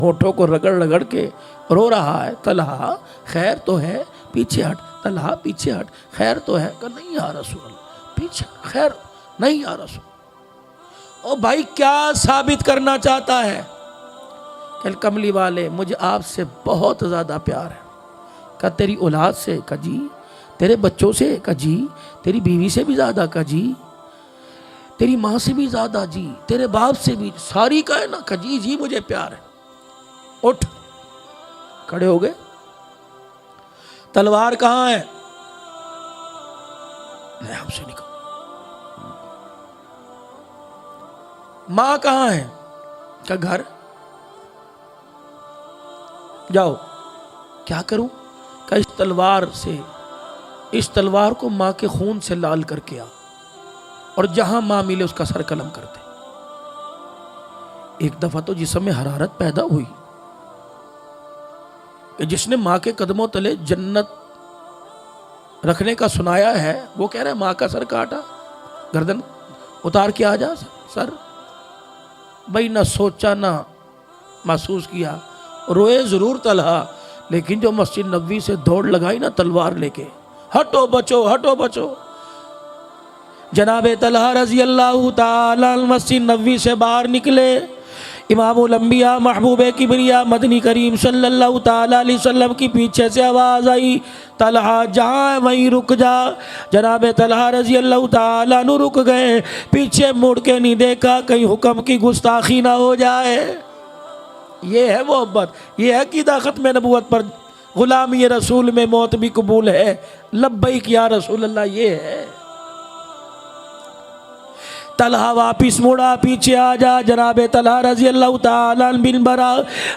होठों को रगड़ रगड़ के रो रहा है। तलहा खैर तो है, पीछे हट। तलहा पीछे हट, खैर तो है। कहा नहीं या रसूल अल्लाह, पीछे खैर नहीं या रसूल। ओ भाई क्या साबित करना चाहता है? कल कमली वाले मुझे आपसे बहुत ज़्यादा प्यार है। कहा तेरी औलाद से? कहा जी। तेरे बच्चों से? कहा जी। तेरी बीवी से भी ज़्यादा? कहा जी। तेरी माँ से भी ज़्यादा? जी। तेरे बाप से भी? सारी का है ना? कहा जी जी मुझे प्यार है। उठ, खड़े हो गए। तलवार कहाँ है? मैं हमसे निकल। माँ कहाँ है? क्या घर? जाओ। क्या करूं? क्या इस तलवार से, इस तलवार को माँ के खून से लाल करके आ और जहां माँ मिले उसका सर कलम कर दे। एक दफा तो जिस्म में हरारत पैदा हुई कि जिसने माँ के कदमों तले जन्नत रखने का सुनाया है वो कह रहा है माँ का सर काटा, गर्दन उतार के आ जा सर। भाई ना सोचा ना महसूस किया, रोए जरूर तलहा, लेकिन जो मस्जिद नबवी से दौड़ लगाई ना तलवार लेके, हटो बचो हटो बचो। जनाबे तलहा रजी अल्लाह ताला मस्जिद नबवी से बाहर निकले। इमामुल अंबिया महबूब किबरिया मदनी करीम सल्लल्लाहु ताला अलैहि वसल्लम की पीछे से आवाज़ आई, तलहा जहाँ वहीं रुक जा। जनाबे तलहा रजी अल्लाह ताला अन्हु रुक गए, पीछे मुड़ के नहीं देखा कहीं हुक्म की गुस्ताखी ना हो जाए। ये है मोहब्बत, ये है क़ीदा ख़त्म नबूवत पर ग़ुलामी रसूल में मौत भी कबूल है, लब्बैक या रसूल अल्लाह। ये है। तलहा वापिस मुड़ा, पीछे आ जा। जनाबे तलहा रजी अल्लाह ताला बिन बरा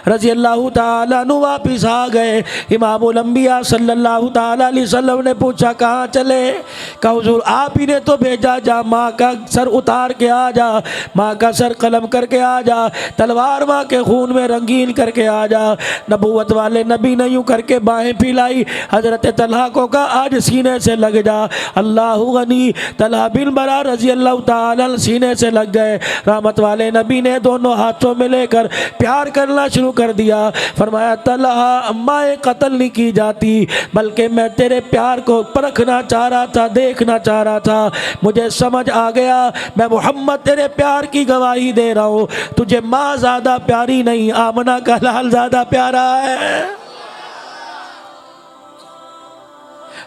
रजी अल्लाह ताला अन्हु वापिस आ गए। इमामुल अंबिया सल्लल्लाहु ताला अलैहि वसल्लम ने पूछा कहाँ चले? कहा हुजूर आप ही ने तो भेजा, जा माँ का सर उतार के आ जा, माँ का सर कलम करके आ जा, तलवार माँ के खून में रंगीन करके आ जा। नबूवत वाले नबी ने यूँ करके बाहें फैलाई, हजरत तलहा को कहा आज सीने से लग जा। अल्लाहु गनी। तलहा बिन बरा रजी अल्लाह ताला सीने से लग गए। रहमत वाले नबी ने दोनों हाथों में लेकर प्यार करना शुरू कर दिया। फरमाया तलहा अम्माए कत्ल नहीं की जाती, बल्कि मैं तेरे प्यार को परखना चाह रहा था, देखना चाह रहा था। मुझे समझ आ गया, मैं मोहम्मद तेरे प्यार की गवाही दे रहा हूँ, तुझे माँ ज़्यादा प्यारी नहीं, आमना का लाल ज़्यादा प्यारा है।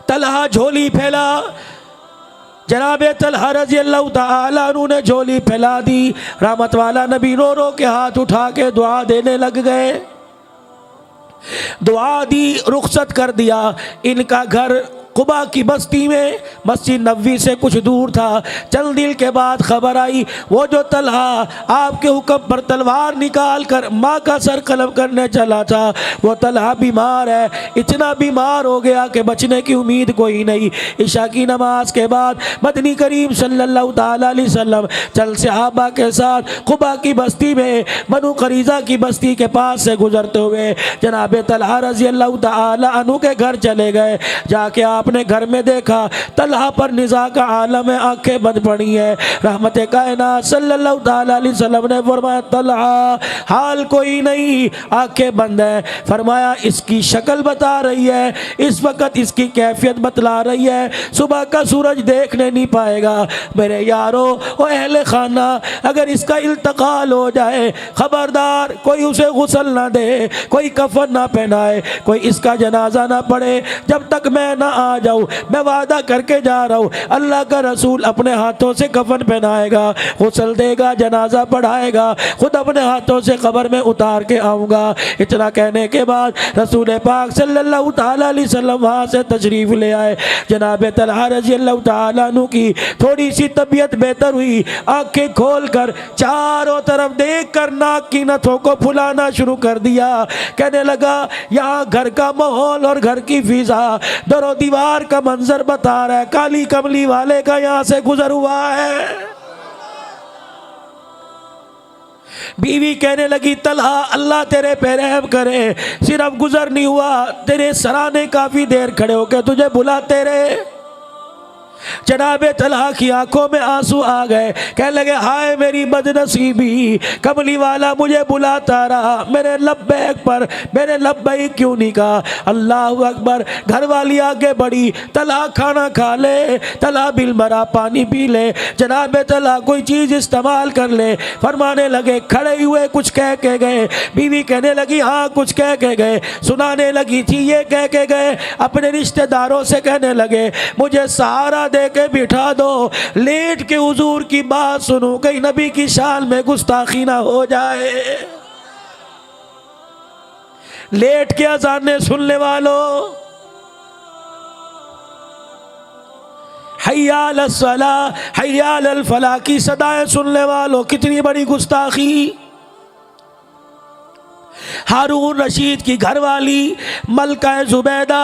तलहा झोली फैला। जनाबे तलहा रजी अल्लाह ताला अन्हु ने झोली फैला दी। रहमत वाला नबी रो रो के हाथ उठा के दुआ देने लग गए। दुआ दी, रुखसत कर दिया। इनका घर कुबा की बस्ती में मस्जिद नबवी से कुछ दूर था। चंद दिन के बाद खबर आई वो जो तलहा आपके हुक्म पर तलवार निकाल कर माँ का सर कलम करने चला था, वो तलहा बीमार है। इतना बीमार हो गया कि बचने की उम्मीद कोई नहीं। इशा की नमाज के बाद मदनी करीम सल्लल्लाहु ताला अलैहि वसल्लम चल सहाबा के साथ कुबा की बस्ती में बनु करीज़ा की बस्ती के पास से गुजरते हुए जनाबे तलहा रजी अल्लाह ताला अन्हु के घर चले गए। जाके आपने घर में देखा तलहा पर निज़ा का आलम है, आंखें बंद पड़ी है। रहमत कायनात सल्लल्लाहु ताला अलैहि वसल्लम ने फरमाया तलहा हाल कोई नहीं, आंखें बंद है। फरमाया इसकी शक्ल बता रही है, इस वक्त इसकी कैफियत बतला रही है, सुबह का सूरज देखने नहीं पाएगा। मेरे यारो और अहले खाना, अगर इसका इल्तकाल हो जाए खबरदार कोई उसे गुस्ल ना दे, कोई कफन ना पहनाए, कोई इसका जनाजा ना पढ़े जब तक मैं ना आ जाऊं। मैं वादा करके जा रहा हूं, अल्लाह का रसूल अपने हाथों से कफन पहनाएगा, गुस्ल देगा, जनाजा पढ़ाएगा, खुद अपने हाथों से कब्र में उतार के आऊँगा। इतना कहने के बाद रसूल पाक सल्लल्लाहु ताला अलैहि वसल्लम वहाँ से तशरीफ़ ले आए। जनाब तलहा रज़ी अल्लाह ताला अन्हु की थोड़ी सी तबीयत बेहतर हुई। आंखें खोल कर चारों तरफ देख कर नाक की नथों को फुलाना शुरू कर दिया। कहने लगा यहाँ घर का माहौल और घर की फिजा, दरो दीवार का मंजर बता रहा है, काली कमली वाले का यहाँ से गुजर हुआ है। बीवी कहने लगी तलहा अल्लाह तेरे पे रहम करे, सिर्फ गुजर नहीं हुआ, तेरे सराने काफी देर खड़े होकर तुझे बुलाते रहे। जनाबे तलहा की आंखों में आंसू आ गए, कहने लगे हाय मेरी बदनसीबी, कमली वाला मुझे बुलाता रहा, मेरे लब्बैक पर मैंने लब्बैक क्यों नहीं कहा। अल्लाह अकबर। घर वाली आगे बढ़ी, तलहा खाना खा ले, तलहा बिल मरा पानी पी ले, जनाबे तलहा कोई चीज़ इस्तेमाल कर ले। फरमाने लगे, खड़े हुए कुछ कह के गए। बीवी कहने लगी हाँ कुछ कह के गए। सुनाने लगी थी ये कह के गए, अपने रिश्तेदारों से कहने लगे मुझे सहारा दे के बिठा दो, लेट के हुजूर की बात सुनूं, कहीं नबी की शान में गुस्ताखी ना हो जाए। लेट के अज़ानें सुनने वालों, हय्या अलस सला हय्या अलल फलाह की सदाएं सुनने वालों, कितनी बड़ी गुस्ताखी। हारून रशीद की घरवाली मलका जुबैदा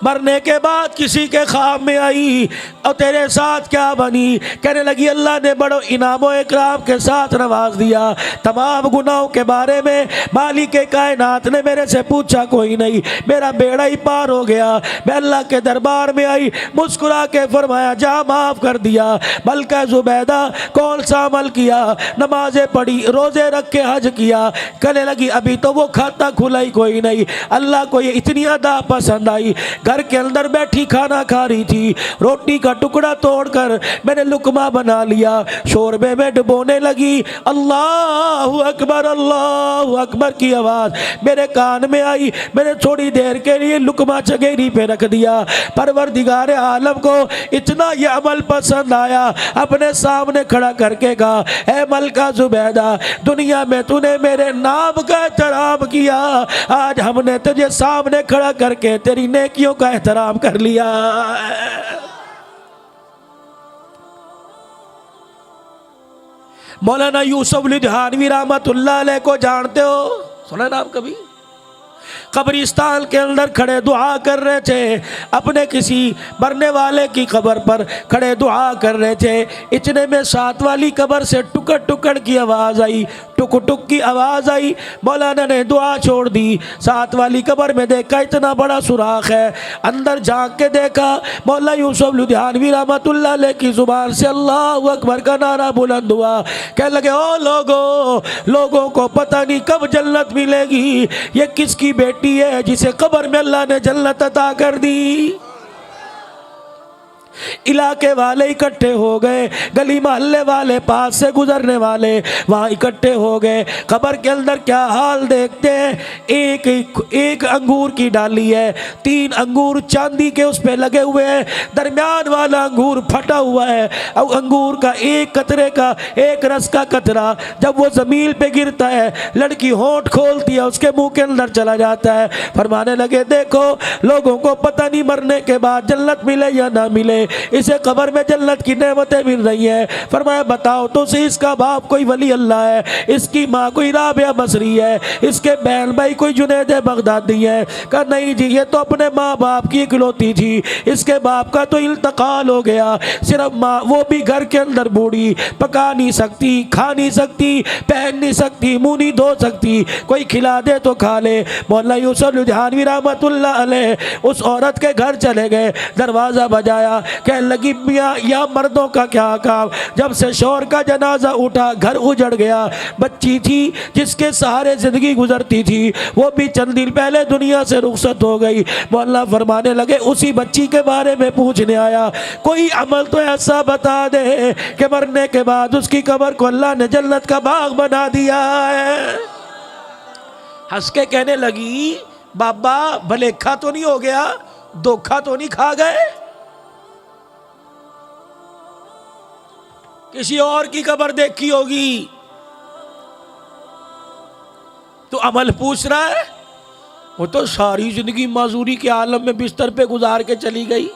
मरने के बाद किसी के ख्वाब में आई और तेरे साथ क्या बनी, कहने लगी अल्लाह ने बड़ो इनामो इकराम के साथ नवाज दिया, तमाम गुनाहों के बारे में मालिक कायनात ने मेरे से पूछा कोई नहीं, मेरा बेड़ा ही पार हो गया। मैं अल्लाह के दरबार में आई, मुस्कुरा के फरमाया जा माफ़ कर दिया। मलका जुबैदा कौन सा अमल किया, नमाजें पढ़ी, रोज़े रख के हज किया। कहने लगी अभी तो वो खाता खुला ही कोई नहीं, अल्लाह को ये इतनी अदा पसंद आई। घर के अंदर बैठी खाना खा रही थी, रोटी का टुकड़ा तोड़कर मैंने लुकमा बना लिया, शोरबे में डुबोने लगी। अल्लाह अकबर की आवाज़ मेरे कान में आई। मैंने थोड़ी देर के लिए लुकमा चगेरी पे रख दिया। परवरदिगार आलम को इतना यह अमल पसंद आया, अपने सामने खड़ा करके कहा ऐ मलका जुबैदा, दुनिया में तूने मेरे नाम का एहतराम किया, आज हमने तुझे सामने खड़ा करके तेरी नेकियों का एहतराम कर लिया। मौलाना यूसुफ लुधियानवी रहमतुल्लाह अलैह को जानते हो, सुना नाम कभी? कब्रिस्तान के अंदर खड़े दुआ कर रहे थे, अपने किसी मरने वाले की कब्र पर खड़े दुआ कर रहे थे। इतने में साथ वाली कब्र से टुकड़ टुकड़ की आवाज़ आई, टुक टुक की आवाज़ आई। मौलाना ने दुआ छोड़ दी, साथ वाली कब्र में देखा इतना बड़ा सुराख है, अंदर झांक के देखा, मौला यूसुफ लुधियानवी रहमतुल्लाह अलैह की ज़ुबान से अल्लाह अकबर का नारा बुलंद हुआ। कहने लगे ओ लोगों को पता नहीं कब जन्नत मिलेगी, ये किसकी बेटी है जिसे कब्र में अल्लाह ने जन्नत अता कर दी। इलाके वाले इकट्ठे हो गए, गली मोहल्ले वाले, पास से गुजरने वाले वहाँ इकट्ठे हो गए। कब्र के अंदर क्या हाल देखते हैं, एक अंगूर की डाली है, 3 अंगूर चांदी के उस पे लगे हुए हैं, दरमियान वाला अंगूर फटा हुआ है और अंगूर का एक कतरे का, एक रस का कतरा जब वो ज़मीन पे गिरता है, लड़की होंठ खोलती है, उसके मुंह के अंदर चला जाता है। फरमाने लगे देखो लोगों को पता नहीं मरने के बाद जन्नत मिले या ना मिले, इसे कब्र में जन्नत की नेमतें मिल रही है। फरमाया बताओ तो सही, इसका बाप कोई वली अल्लाह है, इसकी माँ कोई राबिया बसरी है, इसके बहन भाई कोई जुनैद बगदादी है? कहा नहीं जी, ये तो अपने माँ बाप की इकलौती थी, इसके बाप का तो इंतकाल हो गया, सिर्फ माँ, वो भी घर के अंदर बूढ़ी, पका नहीं सकती, खा नहीं सकती, पहन नहीं सकती, मुँह नहीं धो सकती, कोई खिला दे तो खा ले। मौला यूसुफ लुधियानवी रहमतुल्लाह अलैह उस औरत के घर चले गए, दरवाज़ा बजाया, कहने लगी मियाँ या मर्दों का क्या काम, जब से शौहर का जनाजा उठा घर उजड़ गया। बच्ची थी जिसके सहारे ज़िंदगी गुजरती थी, वो भी चंद दिन पहले दुनिया से रुखसत हो गई। मौला फरमाने लगे उसी बच्ची के बारे में पूछने आया, कोई अमल तो ऐसा बता दे कि मरने के बाद उसकी कब्र को अल्लाह ने जन्नत का बाग बना दिया है। हंस के कहने लगी बाबा भलेखा तो नहीं हो गया, धोखा तो नहीं खा गए, किसी और की कब्र देखी होगी तो अमल पूछ रहा है? वो तो सारी जिंदगी माजूरी के आलम में बिस्तर पे गुजार के चली गई।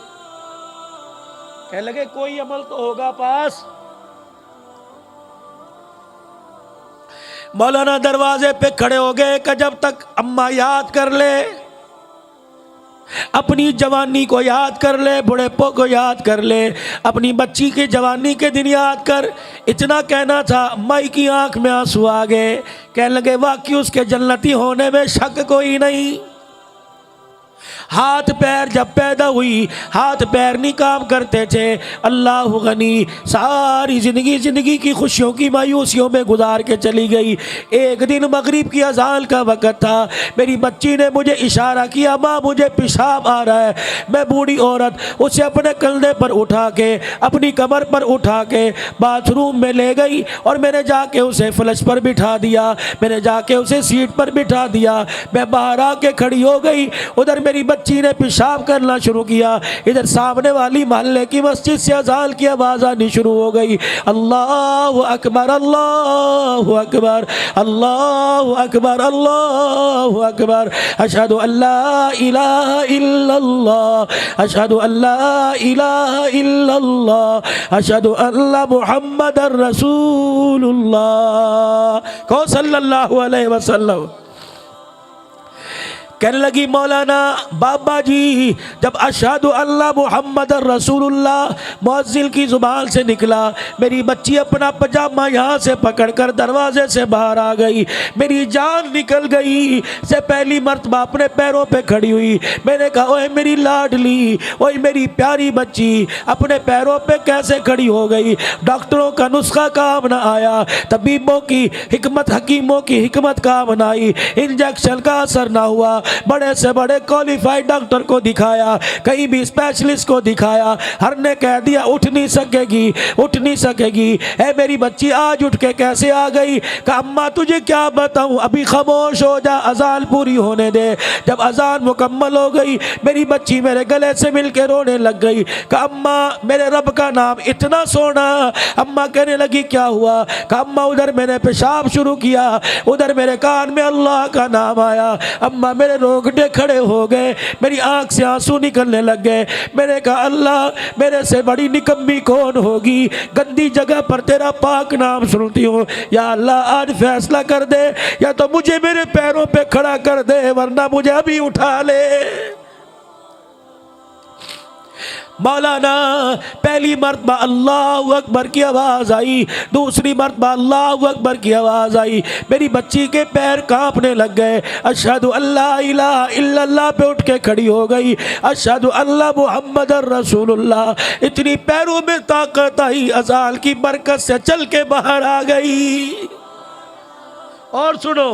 कहने लगे कोई अमल तो होगा पास। मौलाना दरवाजे पे खड़े हो गए कि जब तक अम्मा याद कर ले, अपनी जवानी को याद कर ले, बुढ़ेपो को याद कर ले, अपनी बच्ची की जवानी के दिन याद कर, इतना कहना था। माई की आंख में आंसू आ गए, कहने लगे वाकई उसके जन्नती होने में शक कोई नहीं। हाथ पैर जब पैदा हुई हाथ पैर नहीं काम करते थे। अल्लाह गनी सारी ज़िंदगी की खुशियों की मायूसियों में गुजार के चली गई। एक दिन मगरिब की अजान का वक़्त था, मेरी बच्ची ने मुझे इशारा किया, माँ मुझे पेशाब आ रहा है। मैं बूढ़ी औरत उसे अपने कंधे पर उठा के अपनी कमर पर उठा के बाथरूम में ले गई और मैंने जाके उसे फ्लश पर बिठा दिया, मैंने जाके उसे सीट पर बिठा दिया। मैं बाहर आके खड़ी हो गई, उधर मेरी बच्ची ने पेशाब करना शुरू किया, इधर सामने वाली मोहल्ले की मस्जिद से अज़ान की आवाज़ आनी शुरू हो गई। अल्लाहु अकबर अल्लाहु अकबर अल्लाहु अकबर अल्लाहु अकबर, अशहदु अल्ला इलाहा इल्लल्लाह अशहदु अल्ला इलाहा इल्लल्लाह अशहदु अल्ला मुहम्मदर रसूलुल्लाह को सल्लल्लाहु अलैहि वसल्लम। कहने लगी मौलाना बाबा जी जब अशहदु अल्ला मुहम्मद रसूलुल्लाह मुअज्जिल की ज़ुबान से निकला, मेरी बच्ची अपना पजामा यहाँ से पकड़कर दरवाजे से बाहर आ गई, मेरी जान निकल गई। से पहली मर्तबा अपने पैरों पे खड़ी हुई। मैंने कहा ओए मेरी लाडली, ओए मेरी प्यारी बच्ची अपने पैरों पे कैसे खड़ी हो गई? डॉक्टरों का नुस्खा काम न आया, तबीबों की हिकमत हकीमों की हिकमत काम न आई, इंजेक्शन का असर ना हुआ। बड़े से बड़े क्वालिफाइड डॉक्टर को दिखाया, कहीं भी स्पेशलिस्ट को दिखाया, हर ने कह दिया उठ नहीं सकेगी उठ नहीं सकेगी। ए मेरी बच्ची आज उठ के कैसे आ गई? कहा अम्मा तुझे क्या बताऊं, अभी खामोश हो जा, अजान पूरी होने दे। जब अजान मुकम्मल हो गई मेरी बच्ची मेरे गले से मिल के रोने लग गई। कहा अम्मा मेरे रब का नाम इतना सोना। अम्मा कहने लगी क्या हुआ? कहा अम्मा उधर मैंने पेशाब शुरू किया, उधर मेरे कान में अल्लाह का नाम आया। अम्मा मेरे रोंगटे खड़े हो गए, मेरी आंख से आंसू निकलने लग गए। मैंने कहा अल्लाह मेरे से बड़ी निकम्मी कौन होगी, गंदी जगह पर तेरा पाक नाम सुनती हूँ। या अल्लाह आज फैसला कर दे, या तो मुझे मेरे पैरों पे खड़ा कर दे वरना मुझे अभी उठा ले। मौलाना पहली मरतबा अल्लाहु अकबर की आवाज़ आई, दूसरी मरतबा अल्लाहु अकबर की आवाज़ आई, मेरी बच्ची के पैर कांपने लग गए। अशहदु अल्ला इलाहा इल्लल्लाह पे उठ के खड़ी हो गई, अशहदु अल्ला मुहम्मदर रसूलुल्लाह। इतनी पैरों में ताकत आई, अज़ान की बरकत से चल के बाहर आ गई। और सुनो,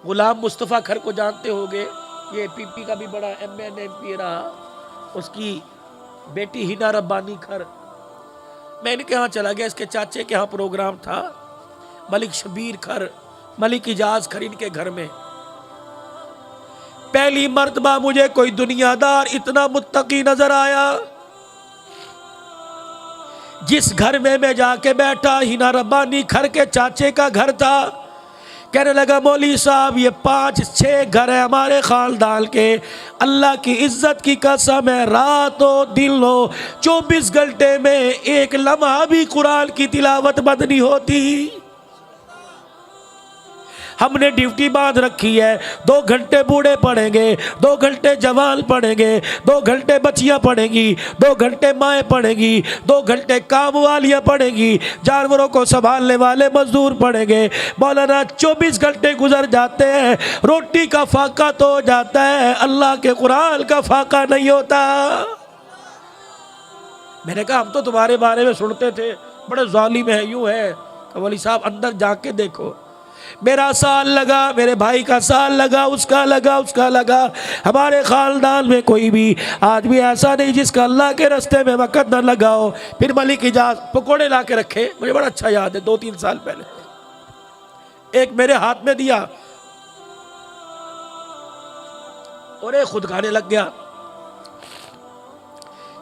गुलाम मुस्तफ़ा खर को जानते होगे, ये पीपी का भी बड़ा एमएन एमपी रहा, उसकी बेटी हिना रब्बानी खर। मैं इनके यहाँ चला गया, इसके चाचे के यहाँ प्रोग्राम था, मलिक शबीर खर, मलिक इजाज खर इनके घर में। पहली मर्तबा मुझे कोई दुनियादार इतना मुत्तकी नजर आया। जिस घर में मैं जाके बैठा हिना रब्बानी खर के चाचे का घर था। कहने लगा मौली साहब ये 5-6 घर है हमारे खानदान के, अल्लाह की इज्जत की कसम है रातों दिनों 24 घंटे में एक लम्हा भी कुरान की तिलावत बंद नहीं होती। हमने ड्यूटी बांध रखी है, 2 घंटे बूढ़े पढ़ेंगे, 2 घंटे जवान पढ़ेंगे, 2 घंटे बच्चियां पढ़ेंगी, 2 घंटे माएँ पढ़ेंगी, 2 घंटे काम वालियाँ पढ़ेंगी, जानवरों को संभालने वाले मजदूर पढ़ेंगे। मौलाना 24 घंटे गुजर जाते हैं, रोटी का फाका तो हो जाता है, अल्लाह के कुरान का फाका नहीं होता। मैंने कहा हम तो तुम्हारे बारे में सुनते थे बड़े जालिम है, यूं है। वली साहब अंदर जाके देखो, मेरा साल लगा, मेरे भाई का साल लगा, उसका लगा। हमारे खानदान में कोई भी आदमी ऐसा नहीं जिसका अल्लाह के रास्ते में वक़्त न लगाओ। फिर मलिक इजाज पकोड़े ला के रखे, मुझे बड़ा अच्छा याद है, 2-3 साल पहले एक मेरे हाथ में दिया और एक खुद खाने लग गया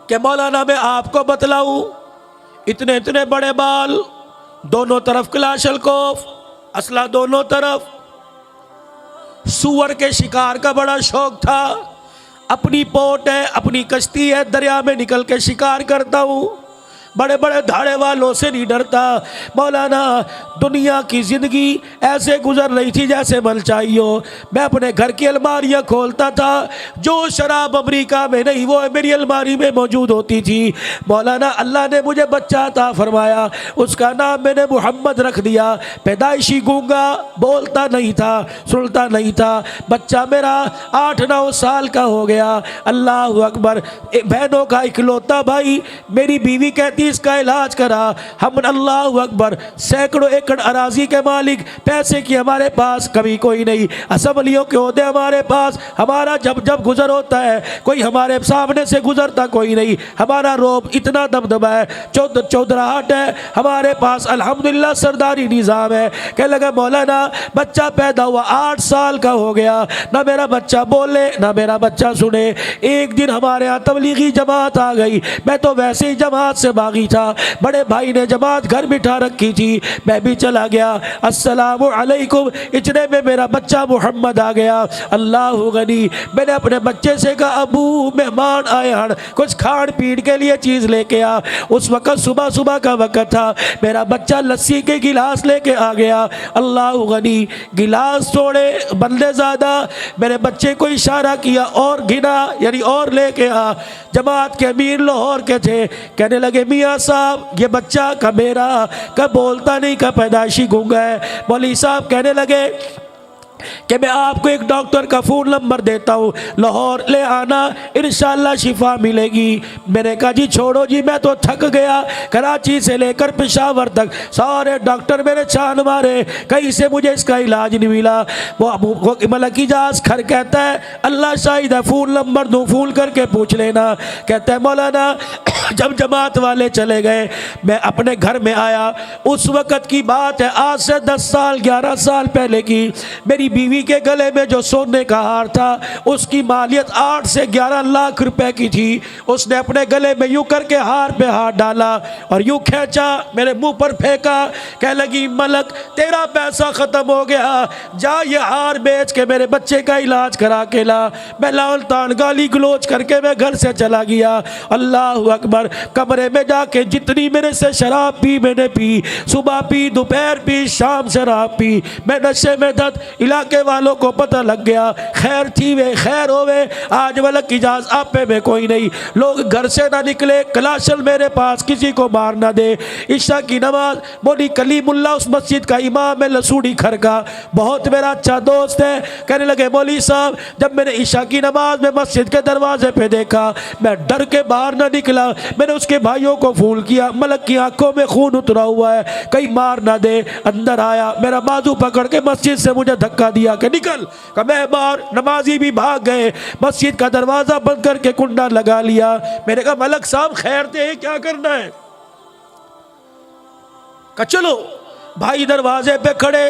कि मौलाना मैं आपको बतलाऊं, इतने इतने बड़े बाल, दोनों तरफ क्लाशलकोफ, असला दोनों तरफ, सुअर के शिकार का बड़ा शौक था। अपनी पोट है, अपनी कश्ती है, दरिया में निकल के शिकार करता हूँ। बड़े बड़े धाड़े वालों से नहीं डरता। मौलाना दुनिया की ज़िंदगी ऐसे गुजर रही थी जैसे मनचाही हो। मैं अपने घर की अलमारियाँ खोलता था, जो शराब अमेरिका में नहीं वो मेरी अलमारी में मौजूद होती थी। मौलाना अल्लाह ने मुझे बच्चा अता फरमाया, उसका नाम मैंने मोहम्मद रख दिया। पैदाइशी गूंगा, बोलता नहीं था, सुनता नहीं था। बच्चा मेरा 8-9 साल का हो गया। अल्लाह अकबर। बहनों का इकलौता भाई, मेरी बीवी कहती इसका इलाज करा। हम अल्लाह अकबर सैकड़ों एकड़ अराजी के मालिक, पैसे की हमारे पास कभी कोई नहीं, असम्बलियों के ओहदे हमारे पास, हमारा जब जब गुजर होता है कोई हमारे सामने से गुजरता कोई नहीं। हमारा रोब इतना दबदबा है, चौधराहट है हमारे पास, अल्हम्दुलिल्लाह सरदारी निज़ाम है। कह लगा मौलाना बच्चा पैदा हुआ 8 साल का हो गया, ना मेरा बच्चा बोले ना मेरा बच्चा सुने। एक दिन हमारे यहाँ तबलीगी जमात आ गई, मैं तो वैसे ही जमात से भागी था। बड़े भाई ने जमात घर बिठा रखी थी, मैं भी चला गया। अस्सलामु अलैकुम, इतने में मेरा बच्चा मोहम्मद आ गया। अल्लाह गनी। मैंने अपने बच्चे से कहा अबू मेहमान आए हैं, कुछ खान पीन के लिए चीज़ लेके आ। उस वक़्त सुबह सुबह का वक़्त था। मेरा बच्चा लस्सी के गिलास लेके आ गया। अल्लाह गनी। गिलास तोड़े बंदे ज़्यादा, मेरे बच्चे को इशारा किया और गिना, यानी और लेके आ। जमात के अमीर लाहौर के थे, कहने लगे मियाँ साहब ये बच्चा का मेरा का बोलता नहीं, का पैदाइशी गूंगा है। मौलवी साहब कहने लगे कि मैं आपको एक डॉक्टर का फ़ोन नंबर देता हूँ, लाहौर ले आना, इंशाल्लाह शिफा मिलेगी। मैंने कहा जी छोड़ो जी, मैं तो थक गया। कराची से लेकर पेशावर तक सारे डॉक्टर मेरे छान मारे, कहीं से मुझे इसका इलाज नहीं मिला। वो मलक इजाज़ खर कहता है अल्लाह शाहिद है, फ़ोन नंबर दूँ, फ़ोन करके पूछ लेना। कहता है मौलाना जब जमात वाले चले गए, मैं अपने घर में आया। उस वक़्त की बात है, आज से 10 साल 11 साल पहले की। मेरी बीवी के गले में जो सोने का हार था उसकी मालियत 8 से 11 लाख रुपए की थी। उसने अपने गले में यूं करके हार पे हाथ डाला और यूं खींचा, मेरे मुंह पर फेंका। कह लगी मलक तेरा पैसा ख़त्म हो गया, जा ये हार बेच के मेरे बच्चे का इलाज करा के ला। मैं लाल तान गाली गलोच करके मैं घर से चला गया। अल्लाह अकबर। कमरे में जाके जितनी मेरे से शराब पी मैंने पी, सुबह पी, दोपहर पी, शाम शराब पी। मैं नशे में धत, इलाके वालों को पता लग गया। खैर थी वे खैर होवे, आज वलक इजाज़ आपे में कोई नहीं। लोग घर से ना निकले, कलाशल मेरे पास किसी को मार ना दे। इशा की नमाज मोदी कलीमुल्ला उस मस्जिद का इमाम है लसूड़ी खर का, बहुत मेरा अच्छा दोस्त है। कहने लगे मौलवी साहब जब मैंने इशा की नमाज में मस्जिद के दरवाजे पे देखा, मैं डर के बाहर ना निकला। मैंने उसके भाइयों को फ़ोन किया, मलक की आंखों में खून उतरा हुआ है, कहीं मार ना दे। अंदर आया, मेरा बाजू पकड़ के मस्जिद से मुझे धक्का दिया कि निकल। का मैं बाहर, नमाजी भी भाग गए, मस्जिद का दरवाज़ा बंद करके कुंडा लगा लिया। मैंने कहा मलक साहब खैर थे, क्या करना है? कहा चलो। भाई दरवाजे पे खड़े,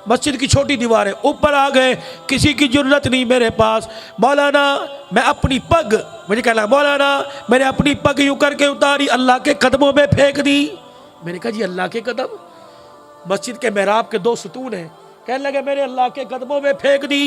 मस्जिद की छोटी दीवारें ऊपर आ गए, किसी की जरूरत नहीं मेरे पास। मौलाना मैं अपनी पग, मुझे कहना मौलाना मैंने अपनी पग यूं करके उतारी, अल्लाह के कदमों में फेंक दी। मैंने कहा जी अल्लाह के कदम? मस्जिद के मेहराब के 2 सतून हैं। कहने लगे मेरे अल्लाह के कदमों में फेंक दी।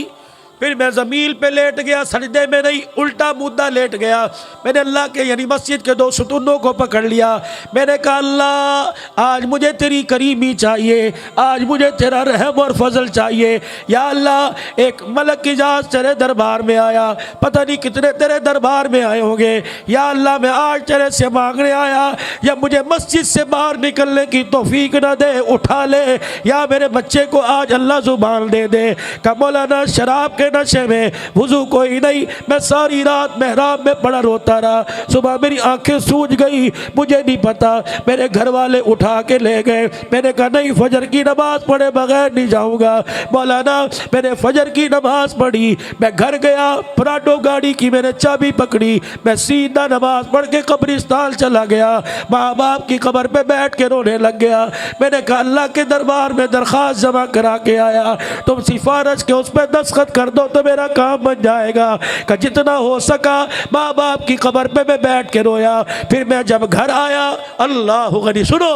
फिर मैं ज़मीन पे लेट गया, सजदे में नहीं, उल्टा मुद्दा लेट गया। मैंने अल्लाह के यानी मस्जिद के 2 सतूनों को पकड़ लिया। मैंने कहा अल्लाह आज मुझे तेरी करीमी चाहिए, आज मुझे तेरा रहम और फजल चाहिए। या अल्लाह एक मलक इजाज़ तेरे दरबार में आया, पता नहीं कितने तेरे दरबार में आए होंगे। या अल्लाह मैं आज तेरे से मांगने आया, या मुझे मस्जिद से बाहर निकलने की तौफीक ना दे, उठा ले, या मेरे बच्चे को आज अल्लाह जुबान दे दे। का मौलाना शराब के नशे में वुज़ू कोई नहीं, मैं सारी रात मेहराब में पड़ा रोता रहा। सुबह मेरी आंखें सूज गई, मुझे नहीं पता, मेरे घर वाले उठा के ले गए। मैंने कहा नहीं फजर की नमाज पढ़े बगैर नहीं जाऊंगा। मौलाना मैंने फजर की नमाज पढ़ी, मैं घर गया, पराडो गाड़ी की मैंने चाबी पकड़ी, मैं सीधा नमाज पढ़ के कब्रिस्तान चला गया। माँ बाप की कब्र पे बैठ के रोने लग गया। मैंने कहा अल्लाह के दरबार में दरख्वास्त जमा करा के आया, तुम सिफारिश के उस पर दस्तखत कर दो तो मेरा काम बन जाएगा। कि जितना हो सका माँ बाप की कब्र पे मैं बैठ के रोया। फिर मैं जब घर आया, अल्लाह गनी, सुनो,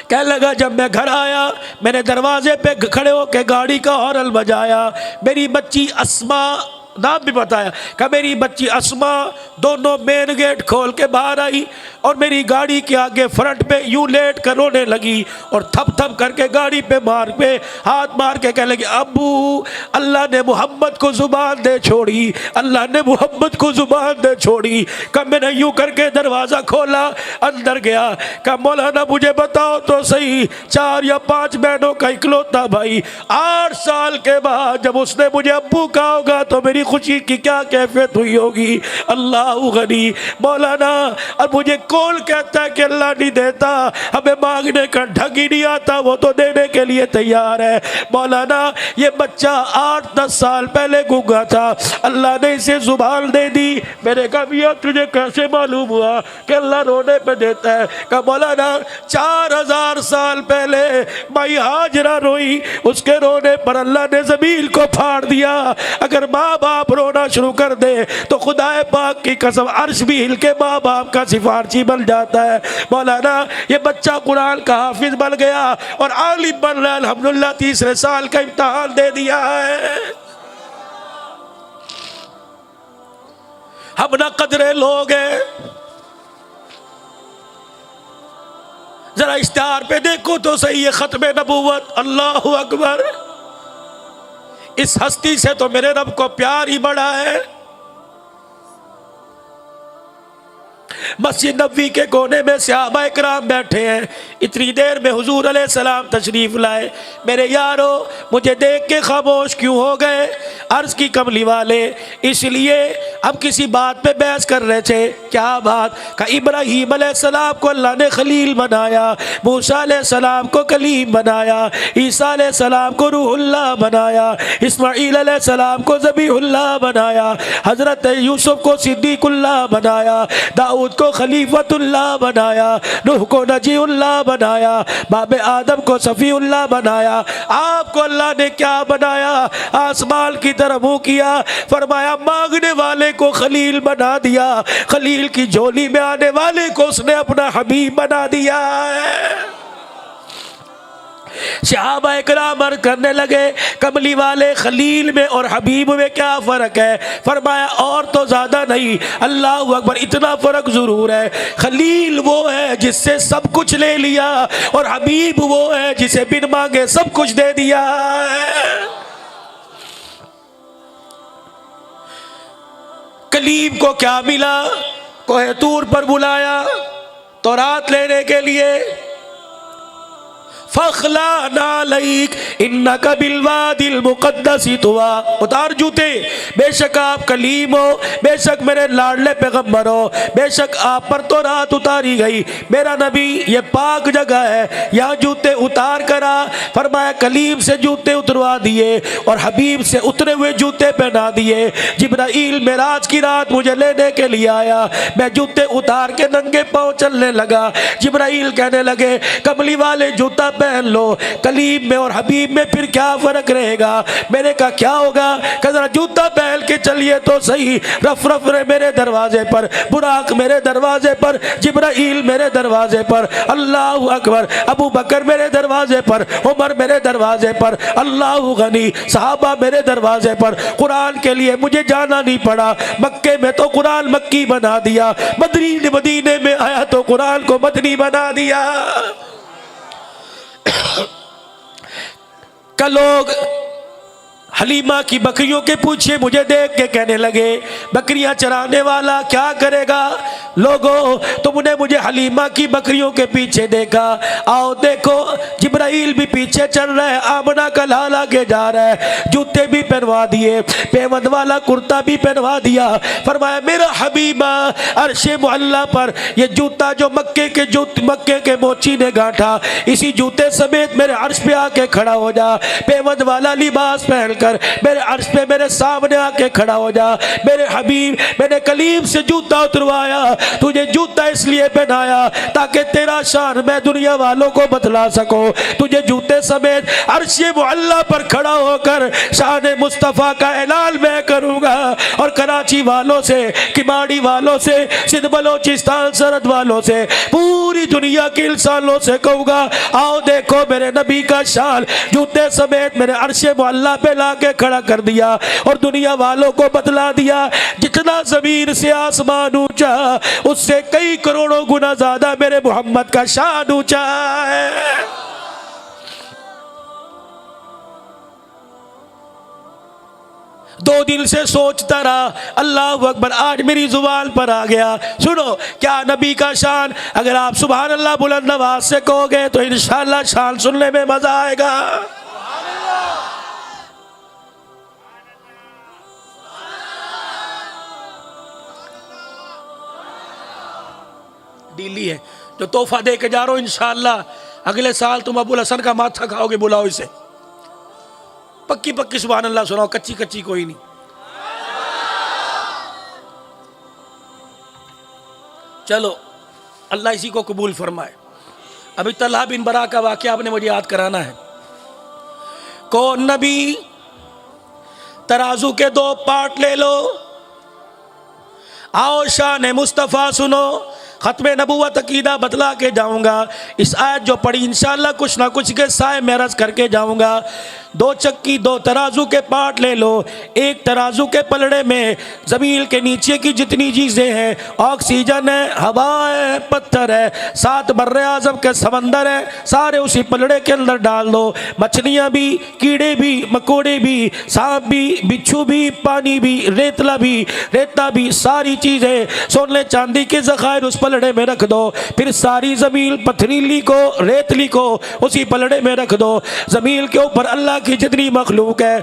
कहने लगा जब मैं घर आया मैंने दरवाजे पे खड़े होकर गाड़ी का हॉर्न बजाया। मेरी बच्ची अस्मा नाम भी बताया कि मेरी बच्ची अस्मा दोनों मेन गेट खोल के बाहर आई और मेरी गाड़ी के आगे फ्रंट पे यूं लेट कर रोने लगी और थप थप करके गाड़ी पे हाथ मार के कहने लगी, अब्बू अल्लाह ने मोहम्मद को जुबान दे छोड़ी, अल्लाह ने मोहम्मद को जुबान दे छोड़ी। कब मैंने यूं करके दरवाज़ा खोला, अंदर गया, कहा मौलाना मुझे बताओ तो सही, 4 या 5 बहनों का इकलौता भाई, 8 साल के बाद जब उसने मुझे अब्बू कहा होगा तो मेरी खुशी की क्या कैफियत हुई होगी। अल्लाह गनी। मौलाना अब मुझे कौन कहता है कि अल्लाह नहीं देता, हमें मांगने का ढंग ही नहीं आता, वो तो देने के लिए तैयार है। मौलाना ये बच्चा 8-10 साल पहले गूंगा था, अल्लाह ने इसे जुबान दे दी। मैंने कहा भैया तुझे कैसे मालूम हुआ कि अल्लाह रोने पे देता है? कहा मौलाना 4000 साल पहले माई हाजरा रोई, उसके रोने पर अल्लाह ने ज़मीन को फाड़ दिया। अगर माँ बाप रोना शुरू कर दे तो खुदाए पाक की कसम अर्श भी हिल के माँ बाप का सिफारशी बन जाता है। मौलाना ये बच्चा कुरान का हाफिज बन गया और आलिम बन रहा है अल्हम्दुलिल्लाह, 3रे साल का इम्तहान दे दिया है। हम ना कदरे लोग हैं, जरा इश्तिहार पे देखो तो सही है, खत्मे नबूवत, अल्लाहु अकबर। इस हस्ती से तो मेरे रब को प्यार ही बड़ा है। मस्जिद नबवी के कोने में सहाबा इकराम बैठे हैं, इतनी देर में हुजूर अलैहिस्सलाम तशरीफ लाए। मेरे यारो मुझे देख के खामोश क्यों हो गए? अर्ज की कमली वाले, इसलिए हम किसी बात पे बहस कर रहे थे। क्या बात? का इब्राहीम अलैहिस्सलाम को अल्लाह ने खलील बनाया, मूसा अलैहिस्सलाम को कलीम बनाया, ईसा अलैहिस्सलाम को रूहुल्लाह बनाया, इस्माईल अलैहिस्सलाम को ज़बीहुल्लाह बनाया, हज़रत यूसुफ को सिद्दीकुल्लाह बनाया, दाऊद को खलीफतुल्लाह बनाया, नूह को नजीउल्लाह बनाया, बाबे आदम को सफ़ीउल्लाह बनाया। आपको अल्लाह ने क्या बनाया? आसमान की तरफ मुँह किया, फरमाया मांगने वाले को खलील बना दिया, खलील की झोली में आने वाले को उसने अपना हबीब बना दिया है। सहाबा इकराम अर्ज़ करने लगे, कमली वाले खलील में और हबीब में क्या फ़र्क है? फरमाया और तो ज़्यादा नहीं, अल्लाह अकबर, इतना फ़र्क ज़रूर है। खलील वो है जिससे सब कुछ ले लिया और हबीब वो है जिसे बिन मांगे सब कुछ दे दिया है। कलीम को क्या मिला? कोहे तूर पर बुलाया तौरात लेने के लिए, फखला नालैक इन्नका बिलवादिल मुक़द्दसी तुवा, उतार जूते, बेशक आप कलीम हो, बेशक मेरे लाडले पैगम्बर हो, बेशक आप पर तो रात उतारी गई, मेरा नबी ये पाक जगह है, यहाँ जूते उतार करा। फरमाया कलीम से जूते उतरवा दिए और हबीब से उतरे हुए जूते पहना दिए। जिब्राईल मेराज की रात मुझे लेने के लिए आया, मैं जूते उतार के नंगे पाँव चलने लगा। जिब्राईल कहने लगे कमली वाले जूता पहन लो, कलीम में और हबीब में फिर क्या फर्क रहेगा? मैंने कहा क्या होगा? जरा जूता पहन के चलिए तो सही। रफ रफ मेरे दरवाजे पर, बुराक मेरे दरवाजे पर, जिब्राईल मेरे दरवाजे पर, अल्लाह अकबर, अबू बकर मेरे दरवाजे पर, उमर मेरे दरवाजे पर, अल्लाह गनी, सहाबा मेरे दरवाजे पर। कुरान के लिए मुझे जाना नहीं पड़ा, मक्के में तो कुरान मक्की बना दिया, मदीने में आया तो कुरान को मदनी बना दिया। कल लोग हलीमा की बकरियों के पीछे मुझे देख के कहने लगे बकरियां चराने वाला क्या करेगा? लोगों तुमने मुझे हलीमा की बकरियों के पीछे देखा, आओ देखो जिब्राईल भी पीछे चल रहा है, आमना का लाल आगे जा रहा है, जूते भी पहनवा दिए, पेवंद वाला कुर्ता भी पहनवा दिया। फरमाया मेरा हबीबा अर्शे मुअल्ला पर ये जूता जो मक्के के मोची ने गांठा, इसी जूते समेत मेरे अर्श पे आके खड़ा हो जा, पेवंद वाला लिबास पहन कर मेरे अर्श पे मेरे सामने आके खड़ा हो जा। मेरे हबीब मैंने कलीम से जूता उतरवाया तुझे जूता इसलिए पहनाया ताकि तेरा शान मैं दुनिया वालों को बतला सको। तुझे जूते समेत अर्शे मुअल्ला पर खड़ा होकर शान मुस्तफ़ा का ऐलान मैं करूँगा और कराची वालों से, किमाड़ी वालों से, सिंध बलोचिस्तान सरहद वालों से, पूरी दुनिया के इंसानों से कहूँगा आओ देखो मेरे नबी का शान जूते समेत मेरे अर्शे मुअल्ला पे लाके खड़ा कर दिया और दुनिया वालों को बतला दिया जितना ज़मीन से आसमान ऊंचा उससे कई करोड़ों गुना ज़्यादा मेरे मोहम्मद का शान ऊंचा है। दो दिन से सोचता रहा, अल्लाह अकबर, आज मेरी जुबान पर आ गया। सुनो क्या नबी का शान, अगर आप सुभान अल्लाह बुलंद आवाज से कहोगे तो इंशाअल्लाह शान सुनने में मजा आएगा। डीली है जो तोहफा दे के जा रहा हूं, इंशाअल्लाह अगले साल तुम अबुल हसन का माथा खाओगे, बुलाओ इसे। पक्की पक्की सुभान अल्लाह सुनाओ, कच्ची कच्ची कोई नहीं। चलो अल्लाह इसी को कबूल फरमाए। अभी तलहा बिन बरा का वाकया आपने मुझे याद कराना है। कौन नबी, तराजू के दो पार्ट ले लो, आओ शान मुस्तफ़ा सुनो, खत्मे नबूवत अकीदा बतला के जाऊंगा। इस आयत जो पढ़ी इंशाअल्लाह कुछ ना कुछ के साए मेरज करके जाऊंगा। दो चक्की दो तराजू के पार्ट ले लो, एक तराजू के पलड़े में ज़मीन के नीचे की जितनी चीज़ें हैं, ऑक्सीजन है, हवा है, पत्थर है, 7 बर्रे आज़म के समंदर है, सारे उसी पलड़े के अंदर डाल दो। मछलियाँ भी, कीड़े भी, मकोड़े भी, सांप भी, बिच्छू भी, पानी भी, रेतला भी, रेता भी, सारी चीज़ें, सोने चांदी के ज़खायर उस पलड़े में रख दो। फिर सारी ज़मीन पथरीली को, रेतली को उसी पलड़े में रख दो। ज़मीन के ऊपर अल्लाह की जितनी मखलूक है,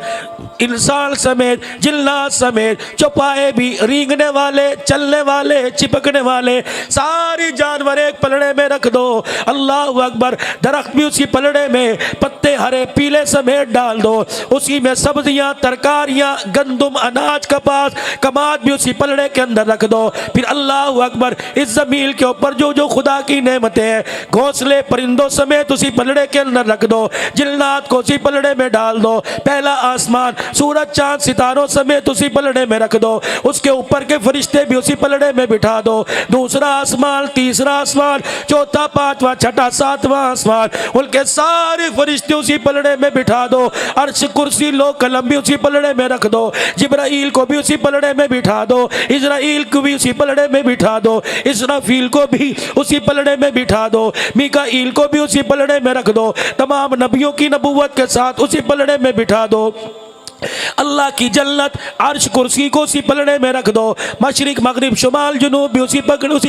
इंसान समेत, जिन्नात समेत, चौपाए भी, रेंगने वाले, चलने वाले, चिपकने वाले, सारी जानवर एक पलड़े में रख दो। अल्लाह अकबर। दरख्त भी उसी पलड़े में, पत्ते हरे पीले समेत डाल दो। उसी में सब्जियां, तरकारियां, गंदुम, अनाज, कपास, कमाद भी उसी पलड़े के अंदर रख दो। फिर अल्लाह अकबर, इस ज़मीन के ऊपर जो जो खुदा की नेमतें हैं, घोंसले परिंदों समेत उसी पलड़े के अंदर रख दो। जिन्नात को उसी पलड़े में डाल दो। पहला आसमान, सूरज चांद सितारों समेत उसी पलड़े में रख दो। उसके ऊपर के फरिश्ते भी उसी पलड़े में बिठा दो। दूसरा आसमान, तीसरा आसमान, चौथा, पांचवा, छठा, सातवां आसमान, उनके सारे फरिश्ते उसी पलड़े में बिठा दो। अर्श, कुर्सी, लो, कलम भी उसी पलड़े में रख दो। जिब्राइल को भी उसी पलड़े में बिठा दो। इज़राइल को भी उसी पलड़े में बिठा दो। इसराफील को भी उसी पलड़े में बिठा दो। मीकाईल को भी उसी पलड़े में रख दो। तमाम नबियों की नबूवत के साथ उसी पलड़े में बिठा दो। अल्लाह की जन्नत, अर्श, कुर्सी को उसी पलड़े में रख दो। मशरिक, मगरिब, शुमाल, जुनूब भी उसी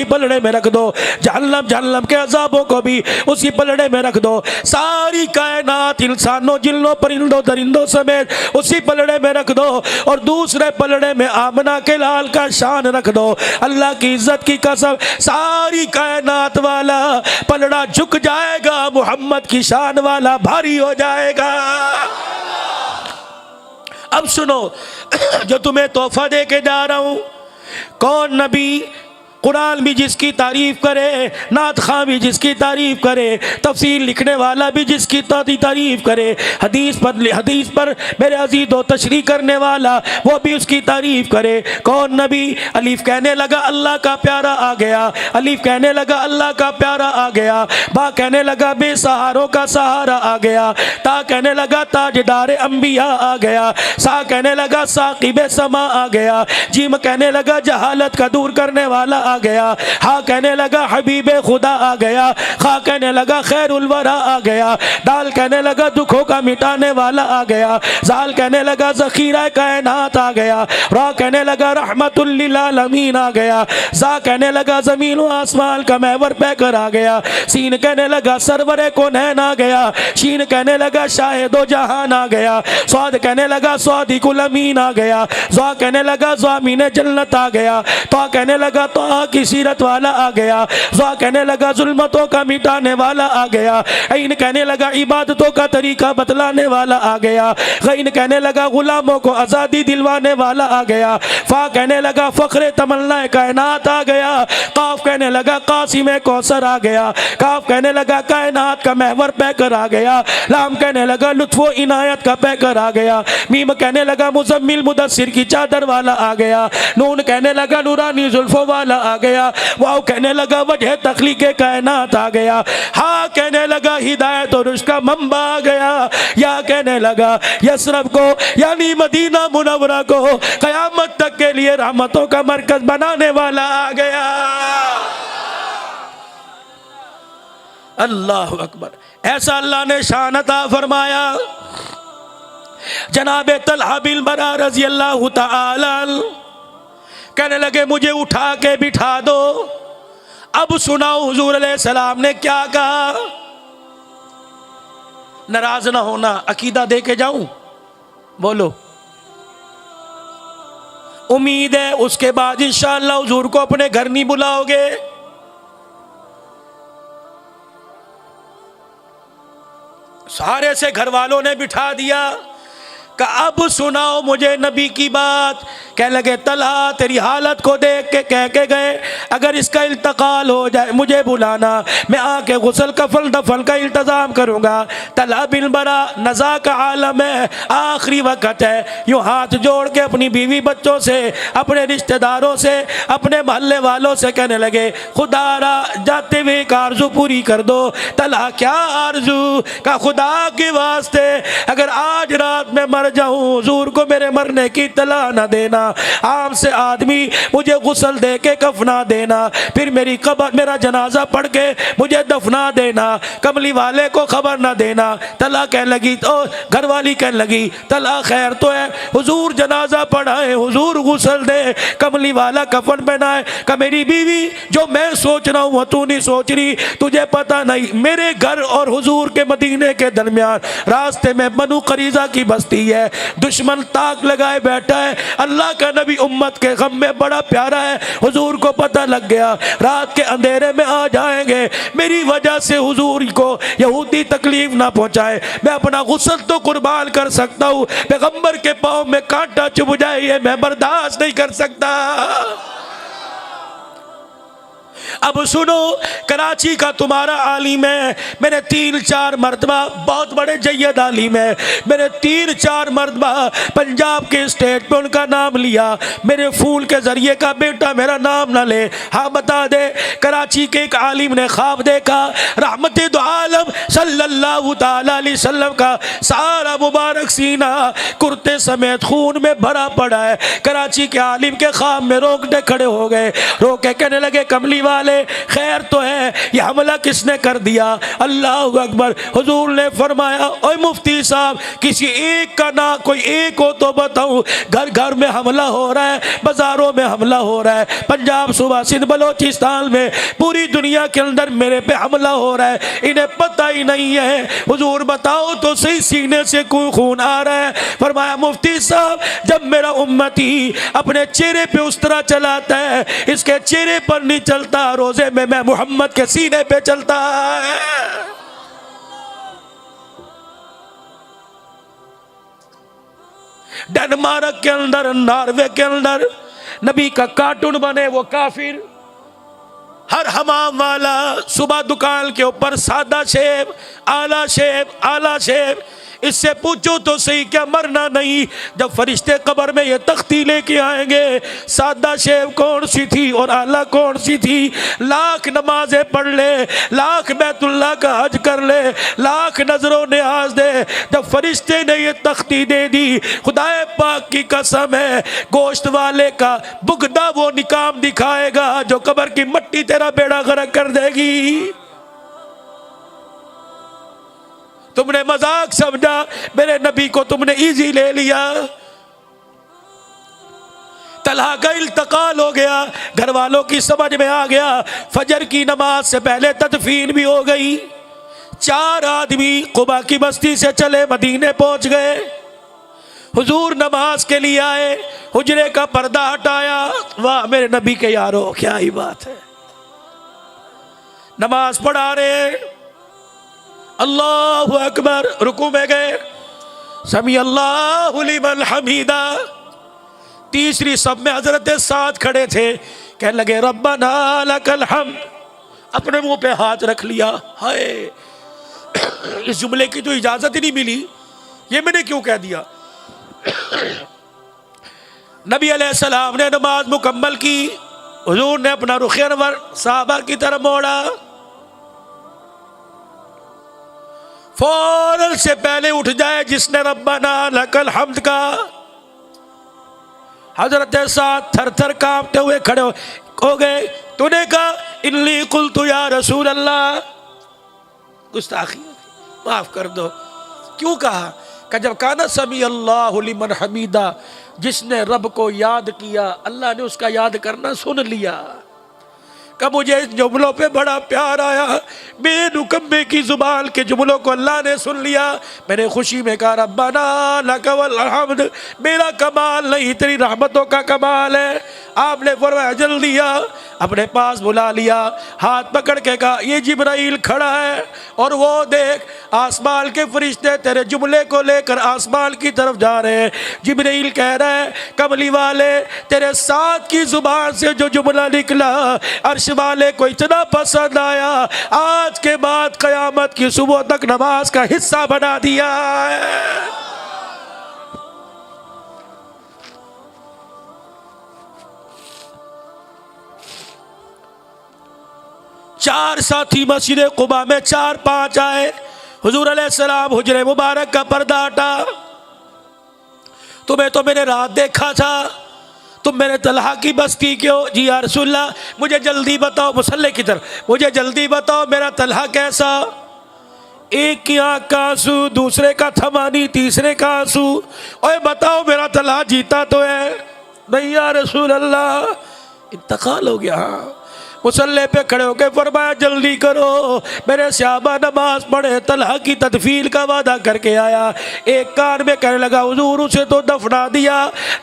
पलड़े में रख दो। जहन्नम, जहन्नम के अज़ाबों को भी उसी पलड़े में रख दो। सारी कायनात, इंसानों, जिन्नों, परिंदों, दरिंदों समेत उसी पलड़े में रख दो। और दूसरे पलड़े में आमना के लाल का शान रख दो। अल्लाह की इज्जत की कसम, सारी कायनात वाला पलड़ा झुक जाएगा, मोहम्मद की शान वाला भारी हो जाएगा। अब सुनो जो तुम्हें तोहफा दे के जा रहा हूं, कौन नबी, कुरान भी जिसकी तारीफ करे, नात खां भी जिसकी तारीफ करे, तफसीर लिखने वाला भी जिसकी तारीफ करे, हदीस पर मेरे अजीज दो तशरीह करने वाला वो भी उसकी तारीफ करे। कौन नबी? अलीफ कहने लगा अल्लाह का प्यारा आ गया, अलीफ कहने लगा अल्लाह का प्यारा आ गया, बा कहने लगा बेसहारों का सहारा आ गया, ता कहने लगा ताजदार अंबिया आ गया, सा कहने लगा साकिब समा आ गया, जीम कहने लगा जहालत का दूर करने वाला आ गया, हा कहने लगा हबीबे खुदा आ गया, खा कहने लगा खैरुल वरा आ गया, दाल कहने लगा दुखों का मिटाने वाला आ गया, जाल कहने लगा ज़खीरा कायनात आ गया, रा कहने लगा रहमतुल लिल आलमीन आ गया, जा कहने लगा ज़मीन व आसमान का महवर पैकर आ गया, सीन कहने लगा सरवरे कौनैन आ गया, शीन कहने लगा शाहिदो जहान आ गया, स्वाद कहने लगा स्वादिकुल अमीन आ गया, ज़ा कहने लगा ज़ामीन जन्नत आ गया, ता कहने लगा तो तलहा की सीरत वाला आ गया। ज़ुहा कहने लगा जुल्मतों का मिटाने वाला आ गया। ऐन कहने लगा इबादतों का तरीका बतलाने वाला आ गया। गैन कहने लगा गुलामों को आज़ादी दिलवाने वाला आ गया। फा कहने लगा फ़ख्र तमन्ना कायनात आ गया। काफ कहने लगा कासिम कौसर आ गया। काफ कहने लगा कायनात का महवर पैकर आ गया। लाम कहने लगा लुत्फ़ो इनायत का पैकर आ गया। मीम कहने लगा मुज़म्मिल मुदस्सिर की चादर वाला आ गया। नून कहने लगा नूरानी जुल्फ़ों वाला आ गया। वाव कहने लगा वजह तख्लीक़ कायनात आ गया। हा कहने लगा हिदायत और उसका मंबा आ गया। या कहने लगा यसरब को यानी मदीना मुनव्वरा को क़यामत तक के लिए रहमतों का मरकज बनाने वाला आ गया। अल्लाह अकबर। ऐसा अल्लाह ने शान अता फरमाया। जनाब तलहा बिन बरा रज़ी अल्लाह तआला कहने लगे मुझे उठा के बिठा दो। अब सुनाओ हुजूर अलैहिस्सलाम ने क्या कहा। नाराज ना होना, अकीदा दे के जाऊं, बोलो। उम्मीद है उसके बाद इंशाअल्लाह हुजूर को अपने घर नहीं बुलाओगे। सारे से घर वालों ने बिठा दिया। अब सुनाओ मुझे नबी की बात। कह लगे तलहा तेरी हालत को देख के कह के गए अगर इसका इल्तकाल हो जाए मुझे बुलाना, मैं आके गुस्ल कफन दफन का इंतज़ाम करूँगा। तलहा बिन बरा नज़ा का आलम है, आखिरी वक़्त है। यूँ हाथ जोड़ के अपनी बीवी बच्चों से, अपने रिश्तेदारों से, अपने मोहल्ले वालों से कहने लगे खुदारा जाते हुए एक आरजू पूरी कर दो। तलहा क्या आरजू? का खुदा के वास्ते अगर आज रात में मर जाऊं हुजूर को मेरे मरने की इत्तला न देना। आम से आदमी मुझे गुस्ल दे के कफना देना, फिर मेरी कब्र मेरा जनाजा पढ़ के मुझे दफना देना, कमली वाले को खबर न देना। तलहा कहने लगी तो घर वाली कहने लगी तलहा खैर तो है, हुजूर जनाजा पढ़ाए, हुजूर गुस्ल दे, कमली वाला कफन पहनाए। का मेरी बीवी जो मैं सोच रहा हूँ तू नहीं सोच रही, तुझे पता नहीं मेरे घर और हुजूर के मदीने के दरमियान रास्ते में बनु करीजा की बस्ती है। दुश्मन ताक लगाए बैठा है। अल्लाह का नबी उम्मत के गम में बड़ा प्यारा है। हुजूर को पता लग गया रात के अंधेरे में आ जाएंगे, मेरी वजह से हुजूर को यहूदी तकलीफ ना पहुंचाए। मैं अपना गुस्ल तो कुर्बान कर सकता हूँ, पैगंबर के पाँव में कांटा चुभ जाए ये मैं बर्दाश्त नहीं कर सकता। अब सुनो, कराची का तुम्हारा आलिम है, मैंने 3-4 मरतबा, बहुत बड़े जय्यद आलिम है, मैंने 3-4 मरतबा पंजाब के स्टेज पे उनका नाम लिया। मेरे फूल के जरिए का बेटा मेरा नाम ना ले। हाँ बता दे, कराची के एक आलिम ने ख्वाब देखा रहमत दो आलम सल्लल्लाहु ताला अलैहि वसल्लम का सारा मुबारक सीना कुर्ते समेत खून में भरा पड़ा है। कराची के आलिम के ख्वाब में रोकते खड़े हो गए, रोके कहने लगे कमली वाले खैर तो है, ये हमला किसने कर दिया? अल्लाह अकबर। हुजूर ने फरमाया ओए मुफ्ती साहब किसी एक का ना कोई एक हो तो बताऊं। घर घर में हमला हो रहा है, बाजारों में हमला हो रहा है, पंजाब सूबा सिंध बलोचिस्तान में पूरी दुनिया के अंदर मेरे पे हमला हो रहा है, इन्हें पता ही नहीं है। हुजूर बताओ तो सही सीने से कोई खून आ रहा है। फरमाया मुफ्ती साहब जब मेरा उम्मती अपने चेहरे पे उस तरह चलाता है, इसके चेहरे पर नहीं चलता, रोजे में मैं मोहम्मद के सीने पे चलता है। डेनमार्क के अंदर, नॉर्वे के अंदर नबी का कार्टून बने वो काफिर। हर हमाम वाला सुबह दुकान के ऊपर सादा शेव, आला शेव, आला शेव। इससे पूछो तो सही क्या मरना नहीं? जब फरिश्ते कब्र में ये तख्ती लेके आएंगे, सादा शेव कौन सी थी और आला कौन सी थी? लाख नमाजें पढ़ ले, लाख बैतुल्लाह का हज कर ले, लाख नजरों न्याज दे, जब फरिश्ते ने ये तख्ती दे दी, खुदाए पाक की कसम है गोश्त वाले का बुगदा वो निकाम दिखाएगा जो कब्र की मट्टी तेरा बेड़ा गर्क कर देगी। तुमने मजाक समझा, मेरे नबी को तुमने इजी ले लिया। तलहा का इल्तकाल हो गया, घर वालों की समझ में आ गया। फजर की नमाज से पहले तदफीन भी हो गई। 4 आदमी कुबा की बस्ती से चले मदीने पहुंच गए। हुजूर नमाज के लिए आए, हुजरे का पर्दा हटाया। वाह मेरे नबी के यारो, क्या ही बात है। नमाज पढ़ा रहे, अल्लाहु अकबर, रुकू में गए, समी अल्लाहु लिमन हमीदा। तीसरी सब में हजरत साद खड़े थे, कहने लगे रब्बना लकल हम्द, अपने मुंह पे हाथ रख लिया। हाय, इस जुमले की तो इजाजत ही नहीं मिली, ये मैंने क्यों कह दिया। नबी अलैहिस्सलाम ने नमाज मुकम्मल की, हुजूर ने अपना रुख अनवर साहबा की तरफ मोड़ा। फौरन से पहले उठ जाए जिसने रब्बना लकल हम्द का, हजरत साथ थर थर कांपते हुए खड़े हो गए। तूने कहा इन्नी कुल्तु या रसूल अल्लाह, गुस्ताखी, माफ कर दो। क्यों कहा? कि जब कहा ना समी अल्लाहु लिमन हमीदा, जिसने रब को याद किया, अल्लाह ने उसका याद करना सुन लिया। कब मुझे इस जुमलों पे बड़ा प्यार आया, बेनुकम्मे की जुबान के जुमलों को अल्लाह ने सुन लिया। मैंने खुशी में कहा रब्बना लकल हम्द, मेरा कमाल नहीं तेरी रहमतों का कमाल है। आपने फरमाया जल्दी आ, अपने पास बुला लिया, हाथ पकड़ के कहा ये जिब्राइल खड़ा है और वो देख आसमान के फरिश्ते तेरे जुमले को लेकर आसमान की तरफ जा रहे हैं। जिब्राइल कह रहा है कमली वाले, तेरे साथ की जुबान से जो जुमला निकला अर्श वाले को इतना पसंद आया, आज के बाद कयामत की सुबह तक नमाज का हिस्सा बना दिया है। चार साथी मस्जिद कुबा में 4-5 आए, हुजूर अलैहिस्सलाम हुजरे मुबारक का पर्दा हटा। तुम्हें तो मैंने रात देखा था, तुम मेरे तलहा की बस्ती क्यों? जी या रसूलल्लाह, मुझे जल्दी बताओ, मुसल्ले की तरफ, मुझे जल्दी बताओ मेरा तलहा कैसा। एक की आंख का आंसू, दूसरे का थमानी, तीसरे का आंसू। ओए बताओ मेरा तलहा जीता तो है? नहीं या रसूल अल्लाह, इंतकाल हो गया। मुसल्ले पे खड़े होकर फरमाया जल्दी करो, मेरे सहाबा नमाज पढ़े, तलहा की तदफील का वादा करके आया। एक कान में कहने लगा हुजूर उसे तो दफना दिया।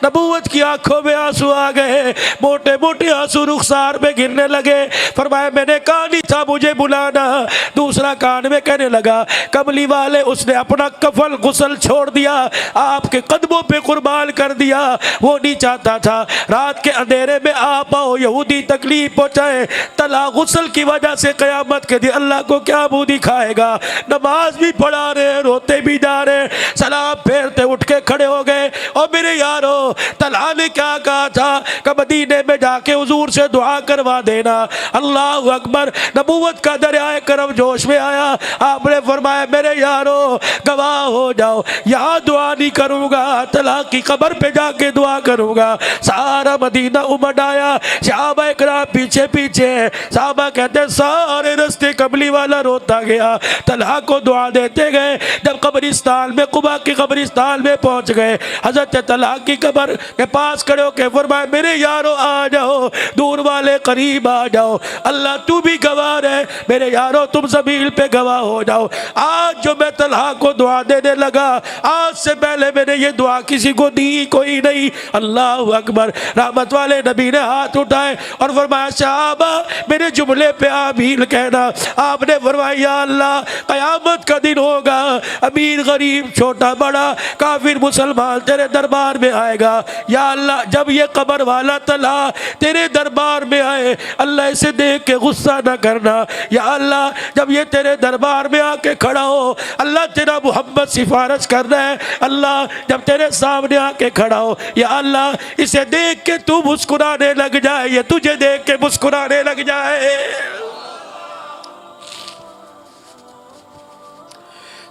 नबूवत की आंखों में आंसू आ गए, मोटे मोटे आंसू रुखसार में गिरने लगे। फरमाया मैंने कहा नहीं था मुझे बुलाना। दूसरा कान में कहने लगा कमली वाले, उसने अपना कफल गुसल छोड़ दिया, आपके कदमों पे कुर्बान कर दिया। वो नहीं चाहता था रात के अंधेरे में आप आओ, यहूदी तकलीफ पहुंचाए। तला गुस्ल की वजह से कयामत के दिन अल्लाह को क्या मुंह दिखाएगा। नमाज भी पढ़ा रहे, रोते भी जा रहे, सलाम फेरते उठ के खड़े हो गए। और मेरे यारो, तला ने क्या कहा था कि मदीने में जाके हुजूर से दुआ करवा देना। अल्लाह अकबर, नबूवत का दरियाए करम जोश में आया। आपने फरमाया मेरे यारो गवाह हो जाओ, यहाँ दुआ नहीं करूँगा, तला की कब्र पे जाके दुआ करूँगा। सारा मदीना उमड़ आया, सहाबा इकराम पीछे पीछे। साहबा कहते सारे रास्ते कमली वाला रोता गया, तलहा को दुआ देते गए। जब कब्रिस्तान में, कुबा के कब्रिस्तान में पहुंच गए, हजरत तलहा की कब्र के पास खड़े होकर फरमाया मेरे यारो आ जाओ, दूर वाले करीब आ जाओ, अल्लाह तू भी गवाह है, मेरे यारो तुम ज़मीन पे गवाह हो जाओ। आज जो मैं तलहा को दुआ देने लगा, आज से पहले मैंने ये दुआ किसी को दी कोई नहीं। अल्लाह अकबर। रहमत वाले नबी ने हाथ उठाए और फरमाया सहाबा मेरे जुमले पे आमीन कहना। आपने फरमाया अल्लाह कयामत का दिन होगा, अमीर गरीब छोटा बड़ा काफिर मुसलमान तेरे दरबार में आएगा। या अल्लाह जब ये कब्र वाला तलहा तेरे दरबार में आए, अल्लाह इसे देख के गुस्सा न करना। या अल्लाह जब ये तेरे दरबार में आके खड़ा हो, अल्लाह तेरा मोहम्मद सिफारिश कर रहा है, अल्लाह जब तेरे सामने आके खड़ा हो, या अल्लाह इसे देख के तू मुस्कुराने लग जाए, ये तुझे देख के मुस्कुराने लग जाए।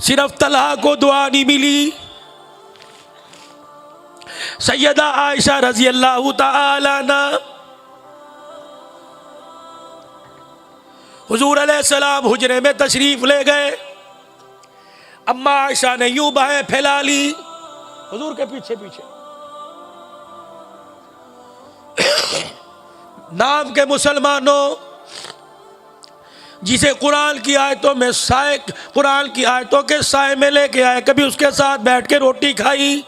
सिर्फ तलहा को दुआ नहीं मिली, सैयदा आयशा रजी अल्लाह तआला अन्हा हुजूर अलैहिस्सलाम हुजरे में तशरीफ ले गए। अम्मा आयशा ने यूं बाहें फैला ली हुजूर के पीछे पीछे। नाम के मुसलमानों, जिसे कुरान की आयतों में कुरान की आयतों के साए में लेके आए, कभी उसके साथ बैठ के रोटी खाई,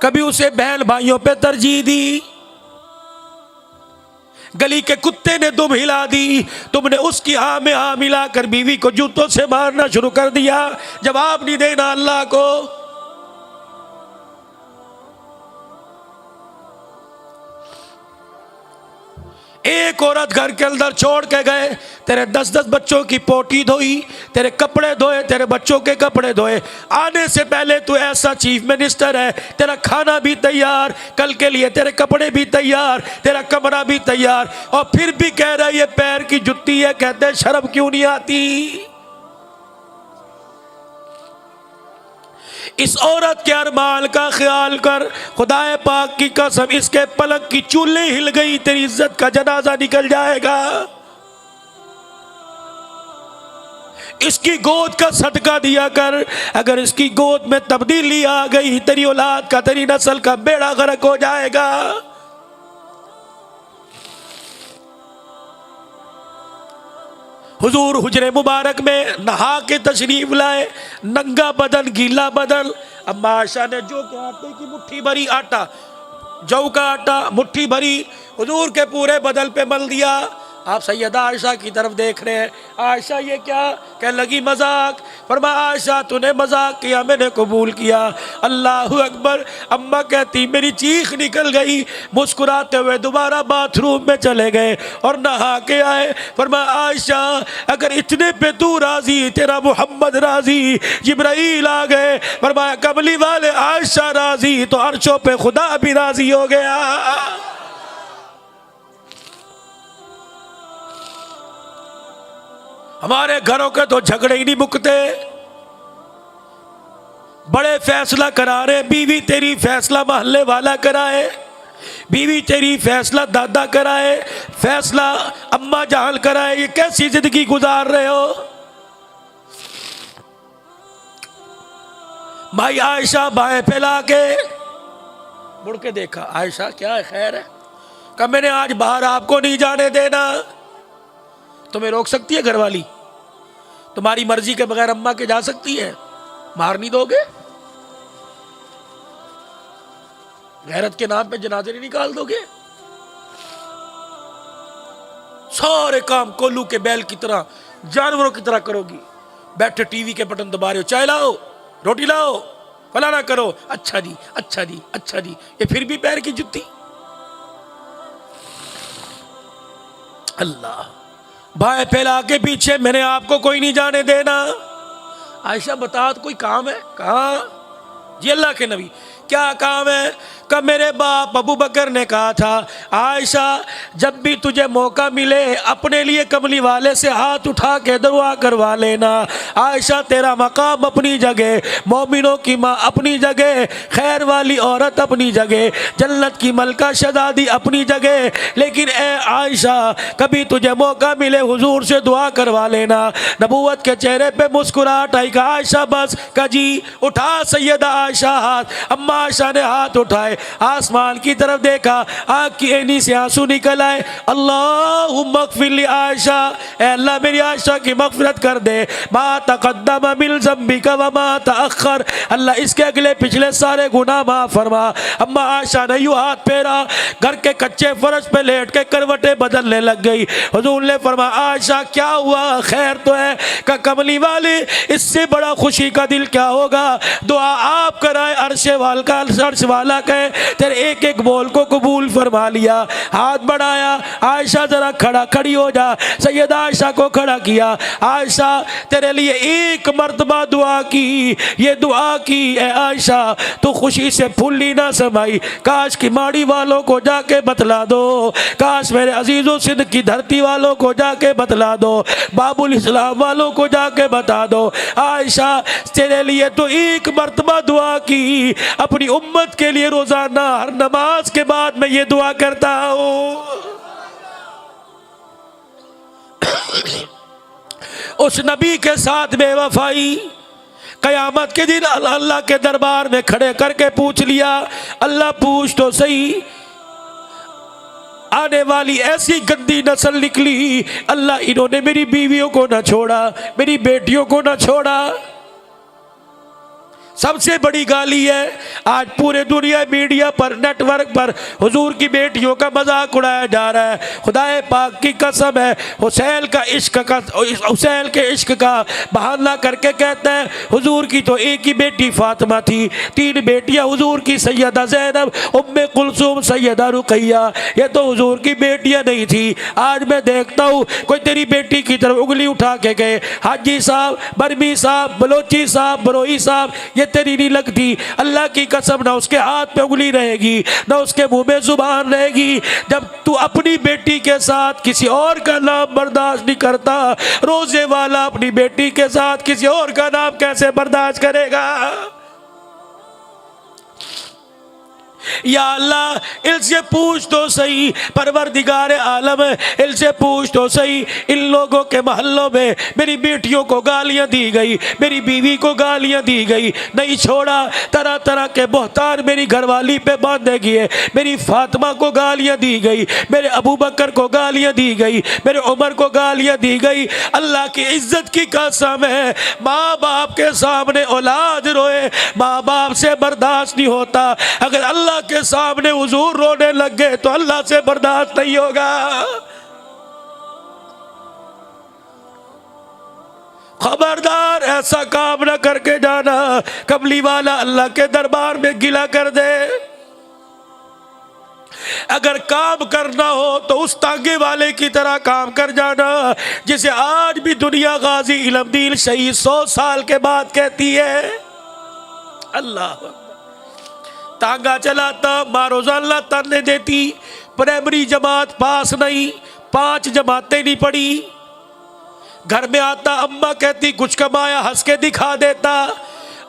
कभी उसे बहन भाइयों पे तरजीह दी, गली के कुत्ते ने दुम हिला दी, तुमने उसकी हाँ में हाँ मिलाकर बीवी को जूतों से मारना शुरू कर दिया। जवाब नहीं देना अल्लाह को। एक औरत घर के अंदर छोड़ के गए, तेरे 10-10 बच्चों की पोटी धोई, तेरे कपड़े धोए, तेरे बच्चों के कपड़े धोए। आने से पहले तू ऐसा चीफ मिनिस्टर है, तेरा खाना भी तैयार, कल के लिए तेरे कपड़े भी तैयार, तेरा कमरा भी तैयार, और फिर भी कह रहा है ये पैर की जुत्ती है। कहते हैं शर्म क्यों नहीं आती? इस औरत के अरमान का ख्याल कर, खुदाए पाक की कसम, इसके पलक की चूल्हे हिल गई, तेरी इज्जत का जनाजा निकल जाएगा। इसकी गोद का सदका दिया कर, अगर इसकी गोद में तब्दीली आ गई, तेरी औलाद का, तेरी नस्ल का बेड़ा गर्क हो जाएगा। हुजूर हुजरे मुबारक में नहा के तशरीफ लाए, नंगा बदन, गीला बदन। अम्मा आयशा ने जो के आटे की मुट्ठी भरी आटा, जौ का आटा मुट्ठी भरी हुजूर के पूरे बदन पे मल दिया। आप सैयदा आयशा की तरफ देख रहे हैं। आयशा ये क्या? कह लगी मजाक। फरमाया आयशा तूने मजाक किया, मैंने कबूल किया। अल्लाहु अकबर। अम्मा कहती मेरी चीख निकल गई। मुस्कुराते हुए दोबारा बाथरूम में चले गए और नहा के आए। फरमाया आयशा अगर इतने पे तू राजी, तेरा मोहम्मद राजी, जिब्राइल आ गए। फरमाया कमली वाले आयशा राजी तो अर्शों पे खुदा भी राजी हो गया। हमारे घरों के तो झगड़े ही नहीं मुकते। बड़े फैसला करा रहे, बीवी तेरी फैसला मोहल्ले वाला कराए, बीवी तेरी फैसला दादा कराए, फैसला अम्मा जान कराए। ये कैसी जिंदगी गुजार रहे हो? भाई आयशा बाएं फैला के मुड़ के देखा, आयशा क्या है, खैर है? कहा मैंने आज बाहर आपको नहीं जाने देना। तुम्हें रोक सकती है घरवाली? तुम्हारी मर्जी के बगैर अम्मा के जा सकती है? मार नहीं दोगे? गैरत के नाम पे जनाजे नहीं निकाल दोगे? सारे काम कोल्लू के बैल की तरह, जानवरों की तरह करोगी। बैठे टीवी के बटन दबा रहे हो, चाय लाओ, रोटी लाओ, फलाना करो, अच्छा जी अच्छा जी अच्छा जी। ये फिर भी पैर की जुत्ती। अल्लाह भाई फैला के पीछे, मैंने आपको कोई नहीं जाने देना। आयशा बता तो कोई काम है? कहा जी अल्लाह के नबी क्या काम है? कब मेरे बाप अबू बकर ने कहा था आयशा जब भी तुझे मौका मिले अपने लिए कमली वाले से हाथ उठा के दुआ करवा लेना। आयशा तेरा मकाम अपनी जगह, मोमिनों की माँ अपनी जगह, खैर वाली औरत अपनी जगह, जन्नत की मलका शहजादी अपनी जगह। लेकिन ए आयशा कभी तुझे मौका मिले हुजूर से दुआ करवा लेना। नबूवत के चेहरे पे मुस्कुराहट आई। कहा आयशा बस का जी उठा सैयदा आयशा हाथ। अम्मा आयशा ने हाथ उठाए, आसमान की तरफ देखा, आँख की ऐनी से आंसू निकल आए। अल्लाहुम्मा अग़फ़िर ली आयशा, ए अल्लाह मेरी आयशा की मग़फ़िरत कर दे। मा तक़द्दम मिन ज़म्बिका व मा तअख़्ख़र, अल्लाह इसके अगले पिछले सारे गुनाह माफ़ फरमा। अम्मा आयशा ने यूँ हाथ फेरा, घर के कच्चे फर्श पे लेट के करवटें बदलने लग गई। हुज़ूर ने फरमाया आयशा क्या हुआ, खैर तो है? का कमली वाले इससे बड़ा खुशी का दिल क्या होगा? दुआ आप कराए, अर्श वाला कहे तेरे एक एक बोल को कबूल फरमा लिया। हाथ बढ़ाया, आयशा जरा खड़ी हो जा। सैयदा आयशा को खड़ा किया। आयशा तेरे लिए एक मर्तबा दुआ की, ये दुआ की ए आयशा तू खुशी से फुल्ली ना समाई। काश की माड़ी वालों को जाके बतला दो, काश मेरे अजीजों सिंध की धरती वालों को जाके बतला दो, बाबुल इस्लाम वालों को जाके बता दो। आयशा तेरे लिए तो एक मर्तबा दुआ की, अपनी उम्मत के लिए रोजाना हर नमाज के बाद मैं ये दुआ करता हूं। उस नबी के साथ बेवफाई कयामत के दिन अल्लाह के दरबार में खड़े करके पूछ लिया। अल्लाह पूछ तो सही, आने वाली ऐसी गंदी नस्ल निकली, अल्लाह इन्होंने मेरी बीवियों को ना छोड़ा, मेरी बेटियों को ना छोड़ा। सबसे बड़ी गाली है आज पूरे दुनिया मीडिया पर नेटवर्क पर हुजूर की बेटियों का मजाक उड़ाया जा रहा है। खुदाए पाक की कसम है, हुसैन के इश्क का बहाना करके कहता है हुजूर की तो एक ही बेटी फातिमा थी, 3 बेटियां हुजूर की, सैयदा ज़ैनब, उम्मे कुलसूम, सैयदा रुकैया, ये तो हुजूर की बेटियां नहीं थी। आज मैं देखता हूँ कोई तेरी बेटी की तरफ उंगली उठा के गए, हाजी साहब, बरमी साहब, बलोची साहब, बरोई साहब, ये तेरी नहीं लगती। अल्लाह की कसम ना उसके हाथ पे उंगली रहेगी ना उसके मुंह में जुबान रहेगी। जब तू अपनी बेटी के साथ किसी और का नाम बर्दाश्त नहीं करता, रोजे वाला अपनी बेटी के साथ किसी और का नाम कैसे बर्दाश्त करेगा? या अल्लाह इनसे पूछ तो सही, परवरदिगार आलम इनसे पूछ तो सही, इन लोगों के मोहल्लों में मेरी बेटियों को गालियां दी गई, मेरी बीवी को गालियां दी गई, नहीं छोड़ा, तरह तरह के बहतान मेरी घरवाली पे बांधे गए, मेरी फातिमा को गालियां दी गई, मेरे अबू बकर को गालियां दी गई, मेरे उमर को गालियां दी गई। अल्लाह की इज्जत की कसम है, माँ बाप के सामने औलाद रोए, माँ बाप से बर्दाश्त नहीं होता। अगर अल्लाह के सामने हुजूर रोने लग गए तो अल्लाह से बर्दाश्त नहीं होगा। खबरदार ऐसा काम ना करके जाना, कमली वाला अल्लाह के दरबार में गिला कर दे। अगर काम करना हो तो उस तांगे वाले की तरह काम कर जाना जिसे आज भी दुनिया गाजी इल्मदीन शहीद 100 साल के बाद कहती है। अल्लाह तांगा चलाता, मारोजाला ताने देती, प्राइमरी जमात पास नहीं, 5 जमातें नहीं पढ़ी, घर में आता अम्मा कहती कुछ कमाया, हंस के दिखा देता,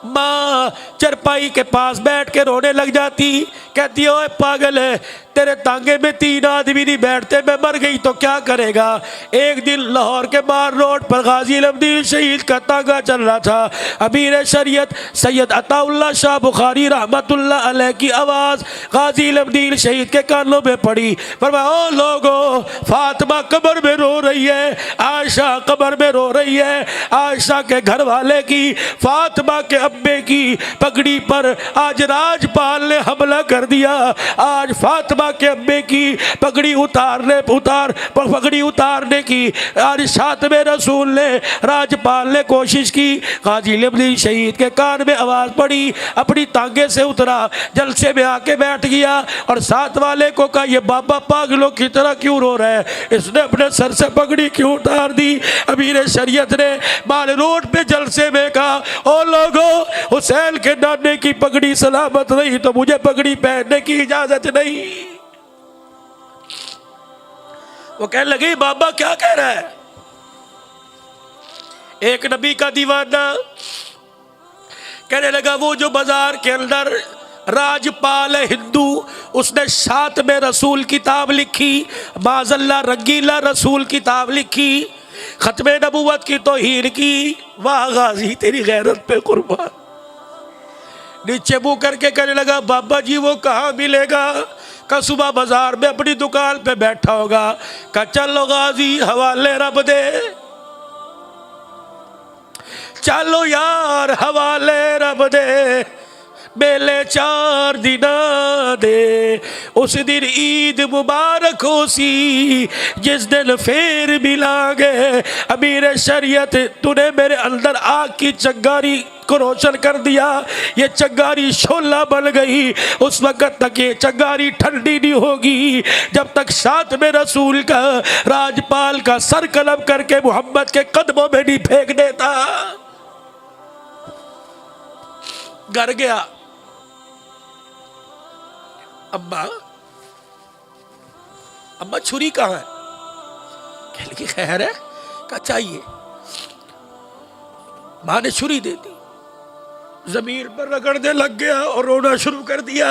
माँ चरपाई के पास बैठ के रोने लग जाती, कहती ओए पागल है, तेरे तांगे में 3 आदमी नहीं बैठते, मैं मर गई तो क्या करेगा। एक दिन लाहौर के बाहर रोड पर गाजी इल्मदीन शहीद का तांगा चल रहा था। अमीर शरीयत सैयद अताउल्लाह शाह बुखारी रहमतुल्लाह अलैह की आवाज़ गाजी इल्मदीन शहीद के कानों में पड़ी। फरमाया ओ लोगो, फातिमा कब्र में रो रही है, आयशा कब्र में रो रही है। आयशा के घर वाले की, फातिमा के अब्बे की पगड़ी पर आज राजपाल ने हमला कर दिया। आज फातिमा के अब्बे की पगड़ी पगड़ी उतारने की आज शातमे रसूल ने, राजपाल ने कोशिश की। गाजी इल्मदीन शहीद के कान में आवाज़ पड़ी, अपनी तांगे से उतरा, जलसे में आके बैठ गया और साथ वाले को कहा ये बाबा पागलों की तरह क्यों रो रहा है, इसने अपने सर से पगड़ी क्यों उतार दी। अमीर शरीयत ने माल रोड पे जलसे में कहा ओ लोगों, हुसैन के नाने की पगड़ी सलामत नहीं तो मुझे पगड़ी पहनने की इजाजत नहीं। वो कहने लगे बाबा क्या कह रहा है। एक नबी का दीवाना कहने लगा वो जो बाजार के अंदर राजपाल है हिंदू, उसने शातमे रसूल किताब लिखी, माज़ल्ला रंगीला रसूल किताब लिखी, खत्मे नबूवत की तौहीन की। वाह गाजी तेरी गैरत पे कुर्बान। नीचे मुंह करके कहने लगा बाबा जी वो कहाँ मिलेगा। का सुबह बाजार में अपनी दुकान पे बैठा होगा। का चलो गाजी हवाले रब दे, चलो यार हवाले रब दे, मेले 4 दिन दे, उस दिन ईद मुबारक हो सी जिस दिन फिर मिलांगे। अमीर शरीयत तूने मेरे अंदर आग की चंगारी को रोशन कर दिया, ये चंगारी शोला बन गई। उस वक़्त तक ये चंगारी ठंडी नहीं होगी जब तक शातमे रसूल का, राजपाल का सर कलम करके मोहम्मद के कदमों में नहीं फेंक देता। घर गया, अम्मा अम्मा छुरी कहाँ है। कह लगी खैर है, क्या चाहिए। माँ ने छुरी दे दी, जमीन पर रगड़ने लग गया और रोना शुरू कर दिया।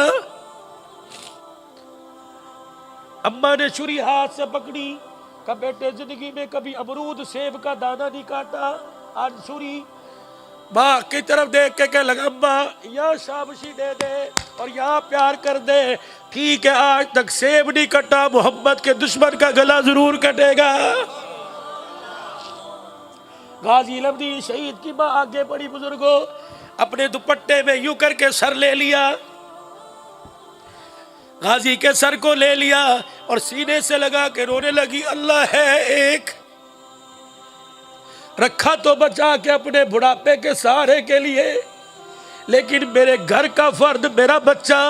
अम्मा ने छुरी हाथ से पकड़ी, का बेटे जिंदगी में कभी अमरूद सेब का दाना नहीं काटा, आज छुरी। माँ की तरफ देख के कह लगा अम्मा यहाँ शाबाशी दे दे और यहाँ प्यार कर दे। ठीक है आज तक सेब नहीं कटा, मोहम्मद के दुश्मन का गला जरूर कटेगा। गाजी इल्मदीन शहीद की माँ आगे बढ़ी, बुजुर्गों अपने दुपट्टे में यूं करके सर ले लिया, गाजी के सर को ले लिया और सीने से लगा के रोने लगी। अल्लाह है एक, रखा तो बचा के अपने बुढ़ापे के सहारे के लिए, लेकिन मेरे घर का फर्द मेरा बच्चा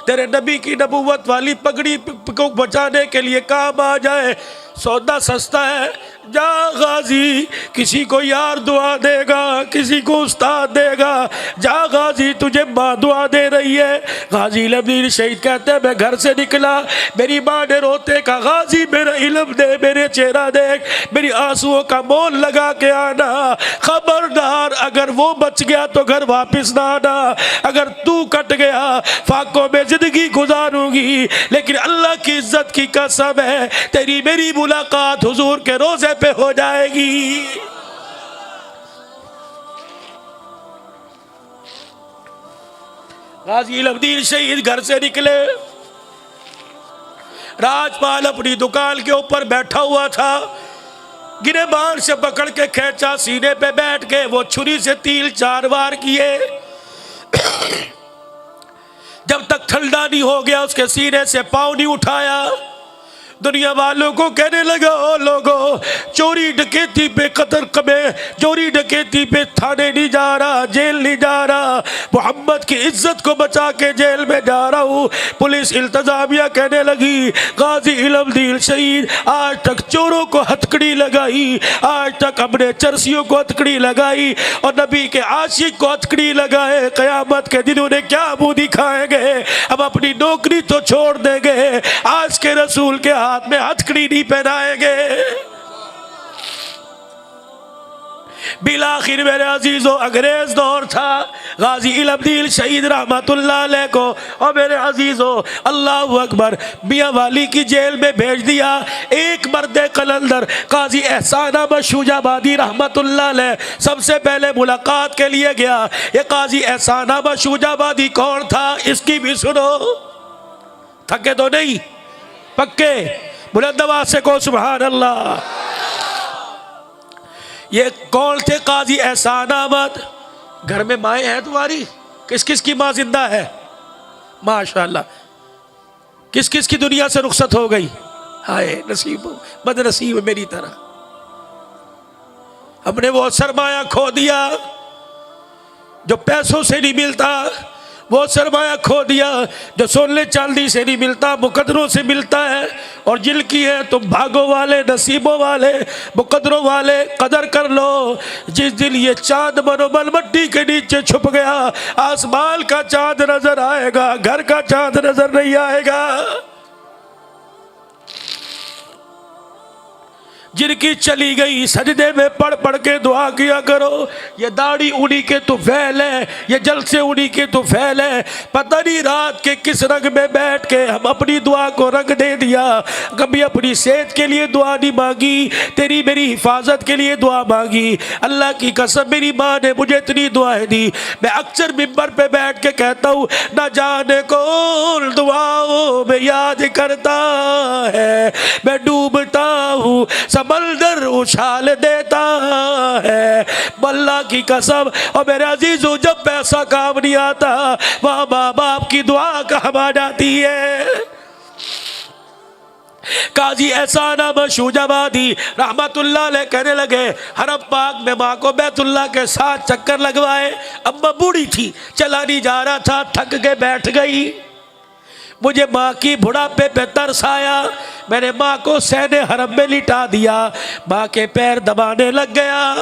तेरे नबी की नबूवत वाली पगड़ी को बचाने के लिए काम आ जाए, सौदा सस्ता है। जा गाजी, किसी को यार दुआ देगा, किसी को उस्ताद देगा। जा गाजी, तुझे माँ दुआ दे रही है। गाजी इल्म शहीद कहते हैं मैं घर से निकला, मेरी माँ ने रोते कहा गाजी मेरा इल्म दे, मेरे चेहरा देख, मेरी आंसुओं का मोल लगा के आना। खबरदार अगर वो बच गया तो घर वापस ना आना, अगर तू कट गया फाकों में जिंदगी गुजारूंगी, लेकिन अल्लाह की इज्जत की कसम है तेरी मेरी मुलाकात हुजूर के रोजे पे हो जाएगी। गाजी इल्म शहीद घर से निकले, राजपाल अपनी दुकान के ऊपर बैठा हुआ था, गिरेबान से पकड़ के खींचा, सीने पे बैठ के वो छुरी से 3-4 वार किए। जब तक ठंडा नहीं हो गया उसके सीने से पाँव नहीं उठाया। दुनिया वालों को कहने लगा ओ लोगों, चोरी डकैती पे कतर कमे, चोरी डकैती पे थाने नहीं जा रहा, जेल नहीं जा रहा, मोहम्मद की इज्जत को बचा के जेल में जा रहा हूँ। पुलिस इल्तजामिया कहने लगी गाजी इल्म शहीद आज तक चोरों को हथकड़ी लगाई, आज तक हमने चरसियों को हथकड़ी लगाई और नबी के आशिक को हथकड़ी लगाए, क़यामत के दिन उन्हें क्या मुँह दिखाएंगे। हम अपनी नौकरी तो छोड़ देंगे, आज के रसूल के हाथ में हथकड़ी नहीं पहनाएंगे। बिलाखिर मेरे अजीजों अंग्रेज दौर था, गाजी इल्म शहीद रहमतुल्लाह अलैह को और मेरे अजीजों अल्लाह अकबर मियाँ वाली की जेल में भेज दिया। एक मर्द कलंदर काजी एहसान अहमद शूजाबादी रहमतुल्लाह अलैह सबसे पहले मुलाकात के लिए गया। ये काजी एहसान अहमद शूजाबादी कौन था इसकी भी सुनो, थके तो नहीं, पक्के बुलंद आवाज से को सुभान अल्लाह। ये कौन थे काजी एहसान अहमद? घर में माएँ हैं तुम्हारी? किस किस की माँ जिंदा है? माशाल्लाह। किस किस की दुनिया से रुखसत हो गई? हाय नसीब बदनसीब मेरी तरह। हमने वो सरमाया खो दिया जो पैसों से नहीं मिलता, वो सरमाया खो दिया जो सोने चांदी से नहीं मिलता, मुकद्दरों से मिलता है। और जिनकी है तुम भागों वाले, नसीबों वाले, मुकद्दरों वाले कदर कर लो। जिस दिन ये चांद मनोबल मट्टी के नीचे छुप गया, आसमान का चांद नजर आएगा, घर का चांद नजर नहीं आएगा। जिनकी चली गई सजदे में पढ़ पढ़ के दुआ किया करो। ये दाढ़ी उन्हीं के तो फैल है, ये जलसे उन्हीं के तो फैल है। पता नहीं रात के किस रंग में बैठ के हम अपनी दुआ को रंग दे दिया। कभी अपनी सेहत के लिए दुआ नहीं मांगी, तेरी मेरी हिफाजत के लिए दुआ मांगी। अल्लाह की कसम मेरी माँ ने मुझे इतनी दुआएं दी। मैं अक्सर मिंबर पे बैठ के कहता हूँ ना जाने कौन दुआओं में याद करता है, मैं डूबता हूँ समंदर उछाल देता है। अल्लाह की कसम और मेरे अजीजों जब पैसा काम नहीं आता वहाँ माँ बाप की दुआ काम आ जाती है। काजी एहसान अहमद शूजाबादी रहमतुल्लाह अलैह कहने लगे हरम पाक में माँ को बैतुल्लाह के साथ चक्कर लगवाए। अम्मा बूढ़ी थी, चला नहीं जा रहा था, थक के बैठ गई। मुझे माँ की बुढ़ापे पे तरस आया, मैंने माँ को सहने हरम में लिटा दिया, माँ के पैर दबाने लग गया।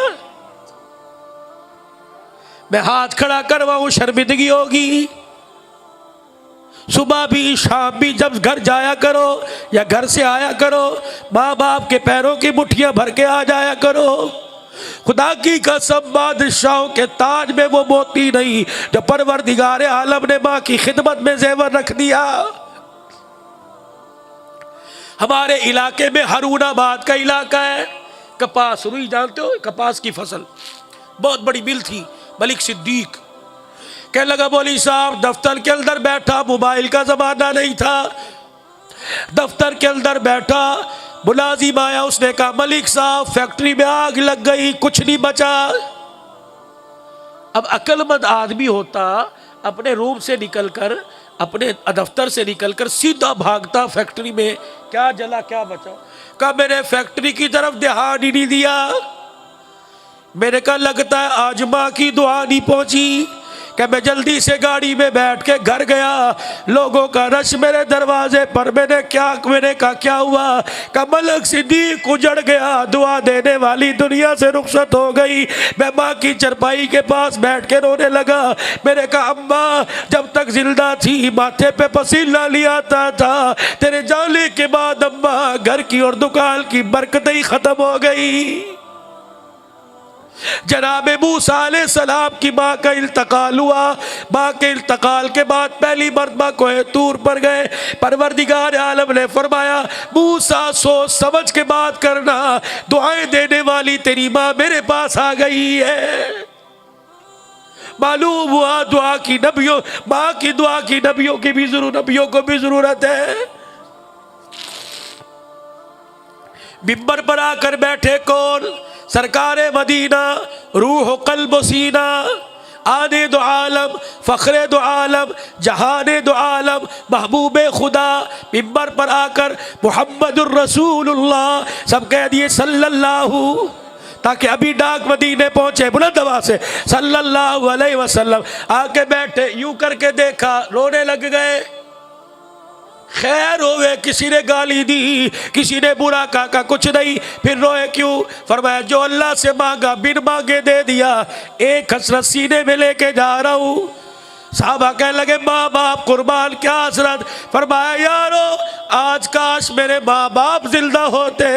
मैं हाथ खड़ा करवाऊं शर्मिंदगी होगी। सुबह भी शाम भी जब घर जाया करो या घर से आया करो, माँ बाप के पैरों की मुट्ठियां भर के आ जाया करो। खुदा की कसम बादशाहों के ताज में वो मोती नहीं जो परवरदिगार आलम ने माँ की खिदमत में जेवर रख दिया। हमारे इलाके में हारूनाबाद का इलाका है, कपास रुई जानते हो, कपास की फसल, बहुत बड़ी मिल थी। मलिक सिद्दीक कहने लगा मौलवी साहब दफ्तर के अंदर बैठा, मोबाइल का जमाना नहीं था, दफ्तर के अंदर बैठा, मुलाजिम आया, उसने कहा मलिक साहब फैक्ट्री में आग लग गई, कुछ नहीं बचा। अब अक्लमंद आदमी होता अपने रूम से निकलकर, अपने दफ्तर से निकलकर सीधा भागता फैक्ट्री में, क्या जला क्या बचा। कहा मैंने फैक्ट्री की तरफ ध्यान ही नहीं दिया। मैंने कहा लगता है आज माँ की दुआ नहीं पहुंची। कि मैं जल्दी से गाड़ी में बैठ के घर गया, लोगों का रश मेरे दरवाजे पर। मैंने कहा क्या हुआ। कि मलक सिद्दीक उजड़ गया, दुआ देने वाली दुनिया से रुखसत हो गई। मैं माँ की चरपाई के पास बैठ के रोने लगा। मैंने कहा अम्मा जब तक जिंदा थी माथे पे पसीना लिया आता था, तेरे जाने के बाद अम्मा घर की और दुकान की बरकतें ही खत्म हो गई। जनाब मूसा अलैहिस्सलाम की माँ का इंतकाल हुआ। माँ के इंतकाल के बाद पहली मरतबा कोहे तूर पर गए। परवरदिगार आलम ने फरमाया मूसा सोच समझ के बात करना, दुआएं देने वाली तेरी माँ मेरे पास आ गई है। मालूम हुआ दुआ की नबियों, माँ की दुआ की नबियों की भी नबियों को भी जरूरत है। मिंबर पर आकर बैठे कौन, सरकार मदीना, रूह कल्ब सीना, आने दो आलम, फ़ख्रे दो आलम, जहाने दो आलम, महबूब खुदा। मिंबर पर आकर मुहम्मदुर रसूलुल्लाह सब कह दिए सल्लल्लाहु, ताकि अभी डाक मदीने पहुंचे बुलंद आवाज़ से सल्लल्लाहु अलैहि वसल्लम। आके बैठे, यूं करके देखा, रोने लग गए। खैर होवे, किसी ने गाली दी, किसी ने बुरा कहा, कुछ नहीं। फिर रोए क्यों। फरमाया जो अल्लाह से मांगा बिन मांगे दे दिया, एक हसरत सीने में लेके जा रहा हूँ। साहबा कहने लगे माँ बाप कुर्बान, क्या हसरत। फरमाया यारो आज काश मेरे माँ बाप जिंदा होते,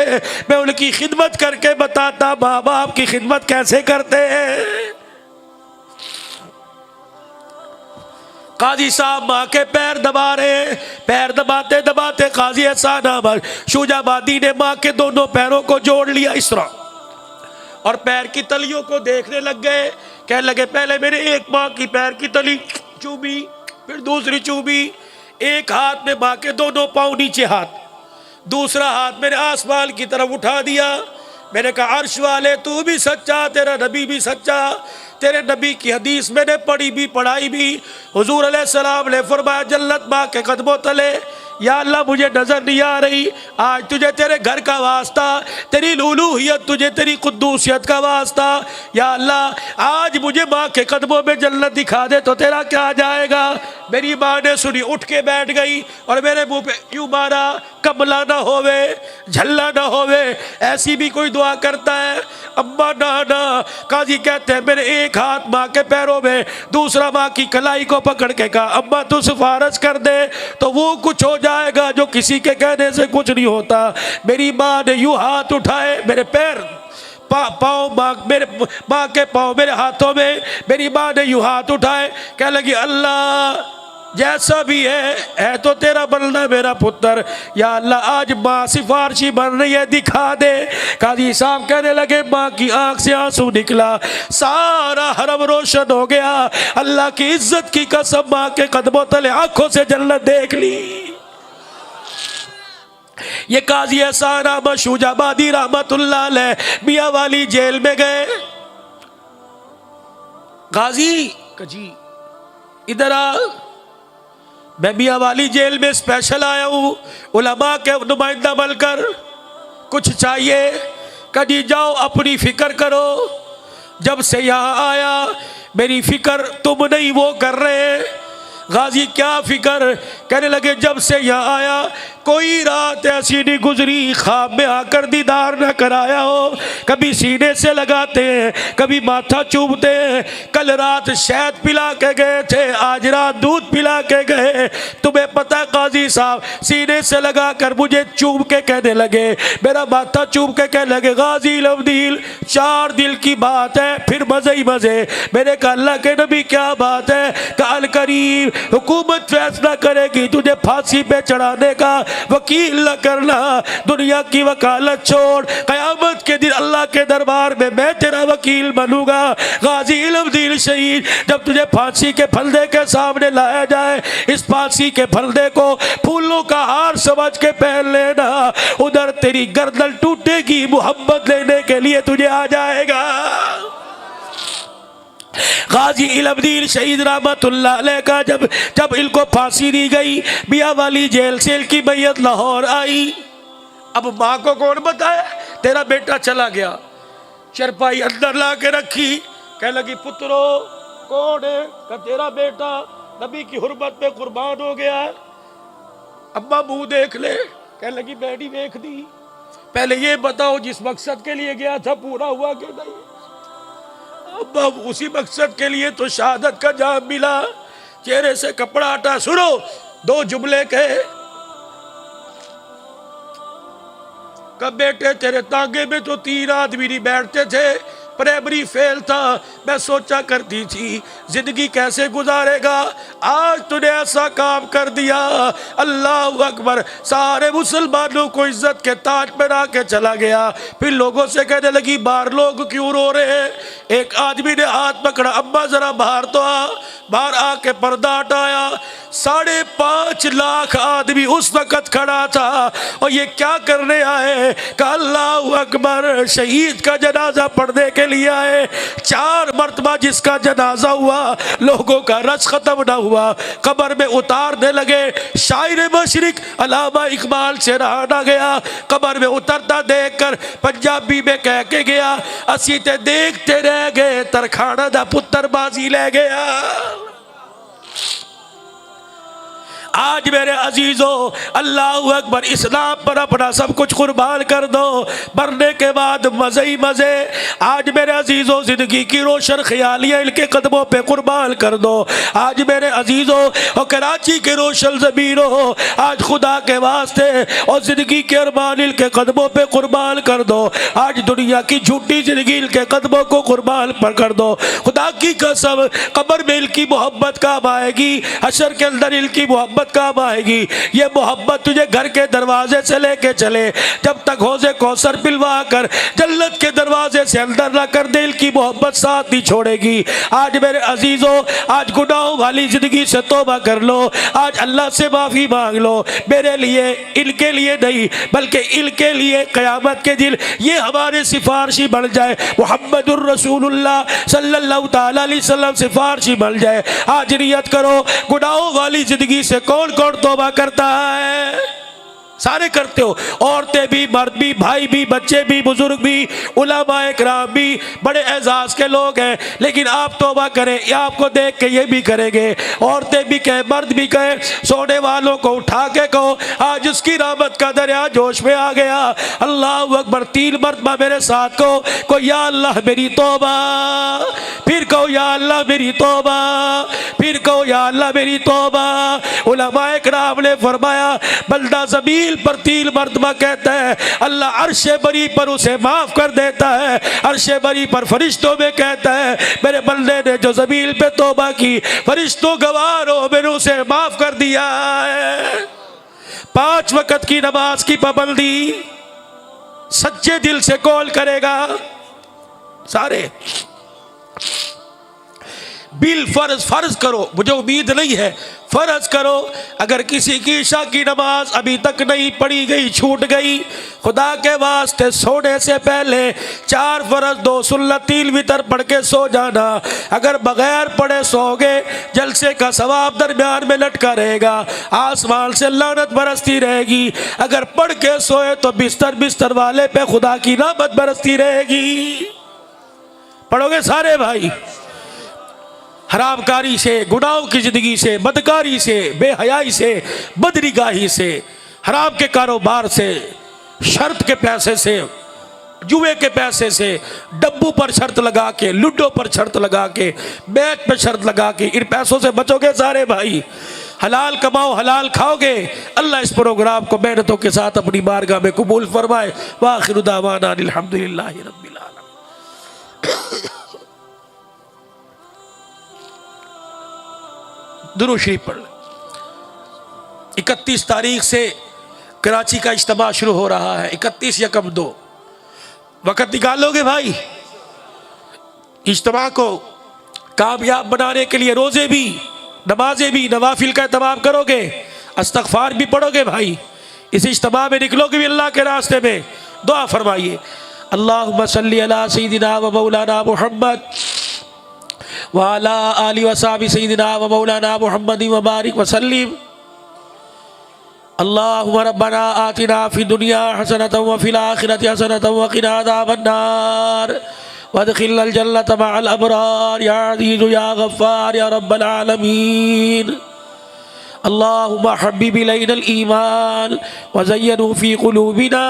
मैं उनकी खिदमत करके बताता माँ बाप की खिदमत कैसे करते हैं। काजी साहब माँ के पैर दबा रहे, पैर दबाते दबाते काजी एहसान अहमद शुजाबादी ने माँ के दोनों पैरों को जोड़ लिया इस तरह और पैर की तलियों को देखने लग गए। कहने लगे पहले मेरे एक माँ की पैर की तली चूमी, फिर दूसरी चूमी। एक हाथ में माँ के दोनों पाँव नीचे हाथ, दूसरा हाथ मैंने आसमान की तरफ उठा दिया। मैंने कहा अर्श वाले तू भी सच्चा, तेरा नबी भी सच्चा। तेरे नबी की हदीस मैंने पढ़ी भी पढ़ाई भी। हुजूर अलैहिस्सलाम ने फरमाया जन्नत माँ के कदमों तले। या अल्लाह मुझे नजर नहीं आ रही, आज तुझे तेरे घर का वास्ता, तेरी लूलूहियत, तुझे तेरी कुद्दूसियत का वास्ता। या अल्लाह आज मुझे माँ के कदमों में जन्नत दिखा दे तो तेरा क्या जाएगा। मेरी माँ ने सुनी, उठ के बैठ गई और मेरे मुंह पे यूं मारा, कमला ना होवे, झल्ला ना होवे, ऐसी भी कोई दुआ करता है। अम्मा ना। काजी कहते हैं मेरे एक हाथ माँ के पैरों में, दूसरा माँ की कलाई को पकड़ के कहा अम्मा तू सिफारिश कर दे तो वो कुछ हो जाएगा जो किसी के कहने से कुछ नहीं होता। मेरी माँ ने यूं हाथ उठाए, मेरे पैर पाँव मेरे माँ के पाँव मेरे हाथों में, मेरी माँ ने यूं हाथ उठाए। कहने लगी अल्लाह जैसा भी है तो तेरा बंदा मेरा पुत्र। या अल्लाह आज माँ सिफारशी बन रही है, दिखा दे। काजी साहब कहने लगे माँ की आंख से आंसू निकला, सारा हरम रोशन हो गया। अल्लाह की इज्जत की कसम, माँ के कदमों तले आंखों से जन्नत देख ली। ये काजी एहसान अहमद शुजाबादी रहमतुल्लाह अलैह मियां वाली जेल में गए। गाजी जी इधर आ, मैं मियां वाली जेल में स्पेशल आया हूँ उलमा के नुमाइंदा बनकर, कुछ चाहिए। कभी जाओ अपनी फिक्र करो, जब से यहाँ आया मेरी फिक्र तुम नहीं वो कर रहे। गाजी क्या फिक्र। कहने लगे जब से यहाँ आया कोई रात ऐसी नहीं गुजरी ख्वाब में आकर दीदार न कराया हो। कभी सीने से लगाते हैं, कभी माथा चूमते हैं। कल रात शहद पिला के गए थे, आज रात दूध पिला के गए। तुम्हें पता काजी साहब सीने से लगा कर मुझे चूम के कहने लगे, मेरा माथा चूम के कहने लगे गाजी लवदील 4 दिल की बात है फिर मजे ही मजे। मैंने कहा अल्लाह के नबी क्या बात है। काल करीब हुकूमत फैसला करेगी तुझे फांसी पे चढ़ाने का, वकील न करना, दुनिया की वकालत छोड़, कयामत के दिन अल्लाह के दरबार में मैं तेरा वकील बनूंगा। गाजी इल्मदीन शहीद जब तुझे फांसी के फंदे के सामने लाया जाए, इस फांसी के फंदे को फूलों का हार समझ के पहन लेना, उधर तेरी गर्दन टूटेगी, मोहब्बत लेने के लिए तुझे आ जाएगा। गाजी इल्मुद्दीन शहीद रहमतुल्लाह अलैह का जब इनको फांसी दी गई, मियां वाली जेल से इनकी मैयत लाहौर आई। अब माँ को कौन बताए तेरा बेटा चला गया। चरपाई अंदर ला के रखी, कह लगी पुत्रो कौन है? का तेरा बेटा नबी की हुर्मत में कुर्बान हो गया। अम्मा मुंह देख ले, कह लगी बेटी देख दी। पहले ये बताओ जिस मकसद के लिए गया था पूरा हुआ कि नहीं? अब्बा उसी मकसद के लिए तो शहादत का जाम मिला। चेहरे से कपड़ा हटा, सुनो 2 जुमले कहे। कब बेटे तेरे तांगे में तो 3 आदमी नहीं बैठते थे, प्राइमरी फेल था। मैं सोचा करती थी जिंदगी कैसे गुजारेगा, आज तूने ऐसा काम कर दिया। अल्लाह अकबर। सारे मुसलमानों को इज्जत के ताज पहना के चला गया। फिर लोगों से कहने लगी बाहर लोग क्यों रो रहे हैं? एक आदमी ने हाथ पकड़ा, अम्मा जरा बाहर तो आ। बाहर आके पर्दा हटाया, 5.5 लाख आदमी उस वक्त खड़ा था और ये क्या करने आए? कहा अल्लाह अकबर, शहीद का जनाजा पढ़ने के लिए आए। 4 मरतबा जिसका जनाजा हुआ लोगों का रस खत्म ना हुआ, कब्र में उतारने लगे। शायर मशरिक अल्लामा इकबाल से रहा ना गया, कब्र में उतरता देखकर पंजाबी में कह के गया, असी ते देखते रह गए तरखाना दा पुत्र बाजी ले गया। आज मेरे अजीजों, अल्लाह अकबर, इस्लाम पर अपना सब कुछ कुर्बान कर दो, मरने के बाद मज़े ही मज़े। आज मेरे अजीजों, ज़िंदगी की रोशन ख्यालियाँ इनके कदमों पे कुर्बान कर दो। आज मेरे अजीजों, और कराची के रोशन ज़मीनों, आज खुदा के वास्ते और ज़िंदगी के अरमान इनके कदमों पे कुर्बान कर दो। आज दुनिया की झूठी ज़िंदगी इनके कदमों को कुर्बान पर कर दो। खुदा की कसम, कब्र में इनकी मोहब्बत काम आएगी, हशर के अंदर इनकी मोहब्बत काम आएगी। ये मोहब्बत तुझे घर के दरवाजे से लेके चले, जब तक हौज़े कौसर पिलवा कर जन्नत के दरवाजे से अंदर ना कर दे, इनकी मोहब्बत साथ नहीं छोड़ेगी। आज मेरे अजीजों, आज गुनाहों वाली जिंदगी से तौबा कर लो, आज अल्लाह से माफी मांग लो। मेरे लिए, इनके लिए नहीं, बल्कि इनके लिए क़यामत के दिन ये हमारे सिफारशी बन जाए, मुहम्मदुर रसूलुल्लाह सल्लल्लाहु तआला अलैहि वसल्लम सिफारशी बन जाए। आज नियत करो, गुनाहों वाली जिंदगी से कौन कौन तौबा करता है? सारे करते हो, औरतें भी, मर्द भी, भाई भी, बच्चे भी, बुजुर्ग भी, उलमाए किराम भी, बड़े एजाज के लोग हैं। लेकिन आप तौबा करें, या आपको देख के ये भी करेंगे। औरतें भी कहें, मर्द भी कहें, सोने वालों को उठा के कहो आज उसकी रहमत का दरिया जोश में आ गया। अल्लाह अकबर। 3 मरतबा मेरे साथ को या अल्लाह मेरी तौबा, फिर कहो या अल्लाह मेरी तौबा, फिर कहो या अल्लाह मेरी तौबा। उलमाए किराम ने फरमाया, बंदा ज़मीन पर 3 मरतबा कहता है, अल्लाह अर्शे बरी पर उसे माफ कर देता है। अर्शे बरी पर फरिश्तों में कहता है, मेरे बंदे ने जो ज़मीन पे तौबा की, फरिश्तों गवाह हो, मैंने उसे माफ कर दिया है। 5 वक्त की नमाज की पाबंदी सच्चे दिल से कौन करेगा? सारे बिल फर्ज करो, मुझे उम्मीद नहीं है, फर्ज करो। अगर किसी की ईशा की नमाज अभी तक नहीं पढ़ी गई, छूट गई, खुदा के वास्ते सोने से पहले 4 फर्ज, 2 सुन्नत, 3 वितर पढ़ के सो जाना। अगर बगैर पढ़े सोओगे, जलसे का सवाब दरमियान में लटका रहेगा, आसमान से लानत बरसती रहेगी। अगर पढ़ के सोए तो बिस्तर वाले पे खुदा की रहमत बरसती रहेगी। पढ़ोगे सारे भाई? हरामकारी से, गुनाहों की ज़िंदगी से, बदकारी से, बेहयाई से, बदनिगाही से, हराम के कारोबार से, शर्त के पैसे से, जुए के पैसे से, डब्बू पर शर्त लगा के, लूडो पर शर्त लगा के, मैच पर शर्त लगा के, इन पैसों से बचोगे सारे भाई? हलाल कमाओ, हलाल खाओगे। अल्लाह इस प्रोग्राम को मेहनतों के साथ अपनी बारगाह में कबूल फरमाए। वाखिरु दावाना अल्हम्दुलिल्लाहि रब्बिल आलमीन। दुरूद शरीफ पढ़। 31 तारीख से कराची का इज्तिमा शुरू हो रहा है। 31 यकम 2 वक़्त निकालोगे भाई? इज्तिमा को कामयाब बनाने के लिए रोज़े भी, नमाजें भी, नवाफिल का एहतमाम करोगे, इस्तग़फ़ार भी पढ़ोगे भाई। इस इज्तिमा में निकलोगे भी अल्लाह के रास्ते में। दुआ फरमाइए, अल्लाहुम्मा सल्ली अला सय्यिदिना व मौलाना मुहम्मद वाला आलि वसाबि सय्यिदिना व मौलाना मुहम्मद व बारिक वसल्लिम। अल्लाहुम्मा रब्बना आतिना फिद दुनिया हसनतन व फिल आखिरति हसनतन व क़िना अज़ाबन्नार वअदखिलनल जन्नत मअल अबरार या अज़ीज़ु या गफ़्फ़ार या रब्बल आलमीन। अल्लाहुम्मा हब्बिब इलैनल ईमान व ज़य्यिनहु फ़ी क़ुलूबिना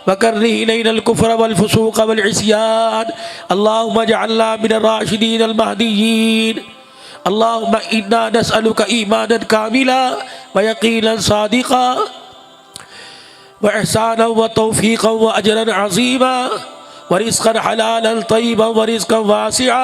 व कर्रिह इलैनल कुफ़्र वल फ़ुसूक़ वल इस्यान। अल्लाहुम्मा इजअलना मिनर राशिदीनल महदिय्यीन। अल्लाहुम्मा इन्ना नस्अलुका ईमानन कामिला व यक़ीनन सादिक़ा व इहसानन व तौफ़ीक़न व अजरन अज़ीमा व रिज़्क़न हलालन तय्यिबन व रिज़्क़न वासिआ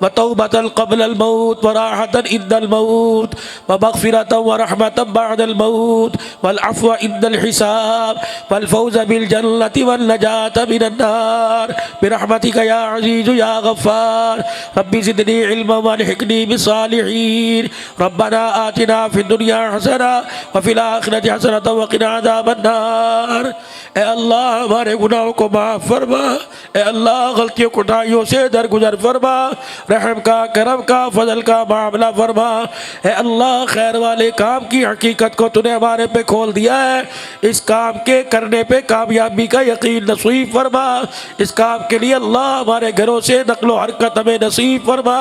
व तौबतन क़ब्लल मौत व राहतन इंदल मौत व मग़फ़िरतन व रहमतन बअदल मौत वल अफ़्व इंदल हिसाब वल फ़ौज़ बिल जन्नति वन नजात मिनन नार बिरहमतिका या अज़ीज़ु या गफ़्फ़ार। रब्बि ज़िदनी इल्मन व अल्हिक़नी बिस्सालिहीन। रब्बना आतिना फ़िद दुनिया हसना व फ़िल आखिरति हसनतन व क़िना अज़ाबन्नार। ए अल्लाह हमारे गुनाहों को माफ़ फरमा, ए अल्लाह गलतियों कोताहियों से दरगुजर फरमा, रहम का करम का फजल का मामला फरमा। ए अल्लाह खैर वाले काम की हकीकत को तूने हमारे पे खोल दिया है, इस काम के करने पे कामयाबी का यकीन नसीब फरमा। इस काम के लिए अल्लाह हमारे घरों से नक़्लो हरकत हमें नसीब फरमा,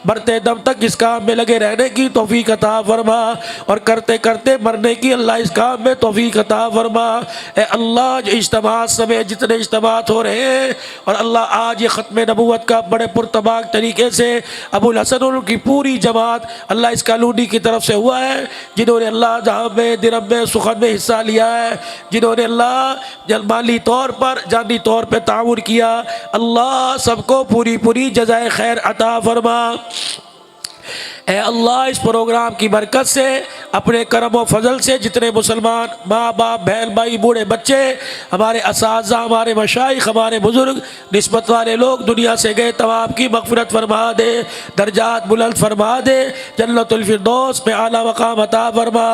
मरते दम तक इस काम में लगे रहने की तौफीक अता फरमा और करते करते मरने की अल्लाह इस काम में तौफीक अता फरमा। ए अल्लाह जो इज्तिमा समय जितने इज्तिमात हो रहे हैं और अल्लाह आज ये ख़त्म नबूवत का बड़े पुरतबाक तरीके से अबुल हसन और उनकी पूरी जमात अल्लाह इस कॉलोनी की तरफ से हुआ है, जिन्होंने अल्लाह जहाँ में दिरब में सुखन में हिस्सा लिया है, जिन्होंने अल्लाह माली तौर पर जानी तौर पर ताउन किया, अल्लाह सबको पूरी पूरी जज़ाए खैर अता फरमा। ए अल्लाह इस प्रोग्राम की बरकत से अपने करम व फजल से जितने मुसलमान माँ बाप बहन भाई बूढ़े बच्चे हमारे असातिज़ा हमारे मशाइख हमारे बुज़ुर्ग निस्बत वाले लोग दुनिया से गए तमाम की मग़फ़िरत फरमा दे, दर्जात बुलंद फरमा दे, जन्नतुल फ़िरदौस में आला मक़ाम अता फरमा।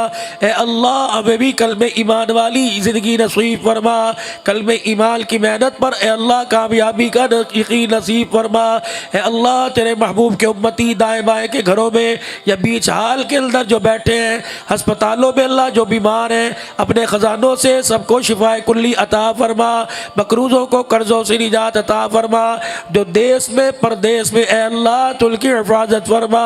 ए अल्लाह हमें भी कलमे ईमान वाली ज़िंदगी नसीब फरमा, कलमे ईमान की मेहनत पर ए अल्लाह कामयाबी का यकीन नसीब फरमा। ए अल्लाह तेरे महबूब के उम्मती दाएँ बाएँ के घरों में या बीच हाल के अंदर जो बैठे हैं, अस्पतालों में अल्लाह जो बीमार हैं, अपने ख़जानों से सबको शिफाए कुल्ली अता फरमा, मकरूज़ों को कर्ज़ों से निजात अता फरमा, जो देश में परदेश में ए अल्लाह तुल की हिफाजत फरमा।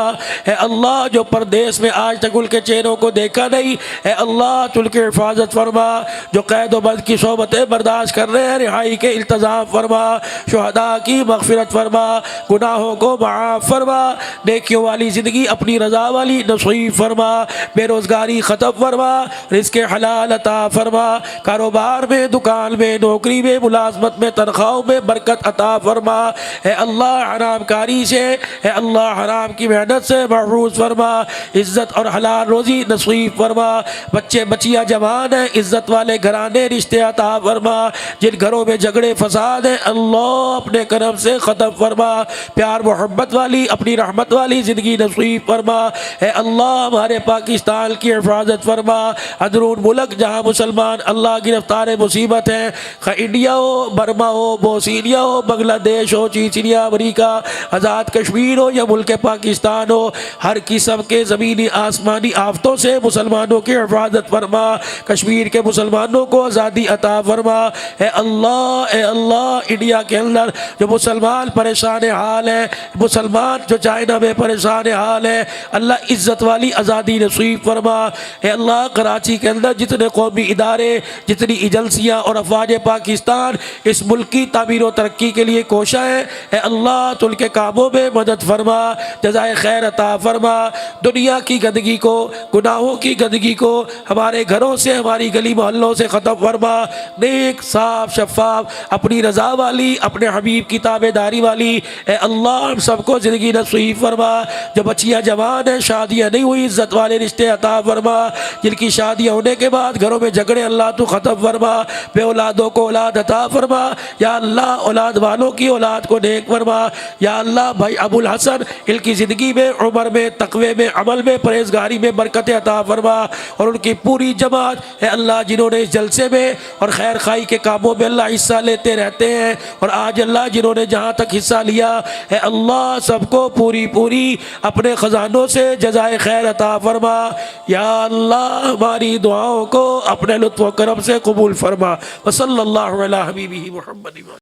ए अल्लाह जो परदेश में आज तक उनके चेहरों को देखा नहीं, ए अल्लाह तुल की हिफाजत फरमा, जो कैद व बंद की सोबतें बर्दाश्त कर रहे हैं रिहाई के इल्तज़ाम फरमा, शुहदा की मग़फ़िरत फरमा, गुनाहों को माफ़ फरमा, नेकियों वाली ज़िंदगी अपनी रज़ा वाली नसीब फरमा, बेरोज़गारी ख़त्म फरमा, रिज़्क़ हलाल अता फरमा, कारोबार में दुकान में नौकरी में मुलाज़मत में तनख्वाहों में बरकत अता फरमा। ए अल्लाह हराम कारी से ए अल्लाह हराम की मेहनत से महफूज़ फरमा, इज़्ज़त और हलाल रोज़ी नसीब फरमा। बच्चे बच्चियाँ जवान हैं, इज़्ज़त वाले घराने रिश्ते अता फरमा, जिन घरों में झगड़े फसाद हैं अल्लाह अपने करम से ख़त्म फरमा, प्यार मोहब्बत वाली अपनी रहमत वाली ज़िंदगी नसीब फरमा। ए अल्लाह हमारे पाकिस्तान की हिफाजत फरमा, अंदरून मुल्क जहाँ मुसलमान अल्लाह गिरफ्तार मुसीबत है, खा इंडिया हो, बर्मा हो, बोस्निया हो, बांग्लादेश हो, चीचिया, अमरीका, आज़ाद कश्मीर हो या मुल्क पाकिस्तान हो, हर किस्म के ज़मीनी आसमानी आफतों से मुसलमानों की हिफाजत फरमा, कश्मीर के मुसलमानों को आज़ादी अता फरमा। ए अल्लाह इंडिया के अंदर जो मुसलमान परेशान हाल है, मुसलमान जो चाइना में परेशान हाल है, अल्लाह इज़्ज़त वाली आज़ादी नसीब फरमा। ए अल्लाह कराची के अंदर जितने कौमी इदारे, जितनी एजेंसियाँ और अफवाज पाकिस्तान इस मुल्क की तामीर व तरक्की के लिए कोशा है, ए अल्लाह तो उनके कामों में मदद फरमा, जज़ाए खैर अता फरमा। दुनिया की गंदगी को, गुनाहों की गंदगी को हमारे घरों से हमारी गली मोहल्लों से ख़त्म फरमा, नेक साफ शफाफ अपनी रज़ा वाली अपने हबीब की ताबेदारी वाली ए अल्लाह हम सबको ज़िंदगी नसीब फरमा। जो बच्चियाँ जवान हैं, शादियाँ नहीं हुई, इज़्ज़त वाले रिश्ते अता फरमा, जिनकी शादियाँ होने के बाद घरों में झगड़े अल्लाह तू ख़त्म फरमा, बे औलादों को औलाद अता फरमा, या अल्लाह औलाद वालों की औलाद को नेक फरमा, या अल्लाह भाई अबुल हसन इनकी ज़िंदगी में, उम्र में, तकवे में, अमल में, परहेजगारी में बरकत अता फरमा, और उनकी पूरी जमात है अल्लाह जिन्होंने इस जलसे में और खैर खाई के कामों में अल्लाह हिस्सा लेते रहते हैं, और आज अल्लाह जिन्होंने जहाँ तक हिस्सा लिया है अल्लाह सबको पूरी पूरी अपने ख़जानों से जज़ाए खैर अता फरमा। या अल्लाह हमारी दुआओं को अपने लुत्फ़ व करम से कबूल फरमा। व सल्लल्लाहु अला हबीबिही मुहम्मद।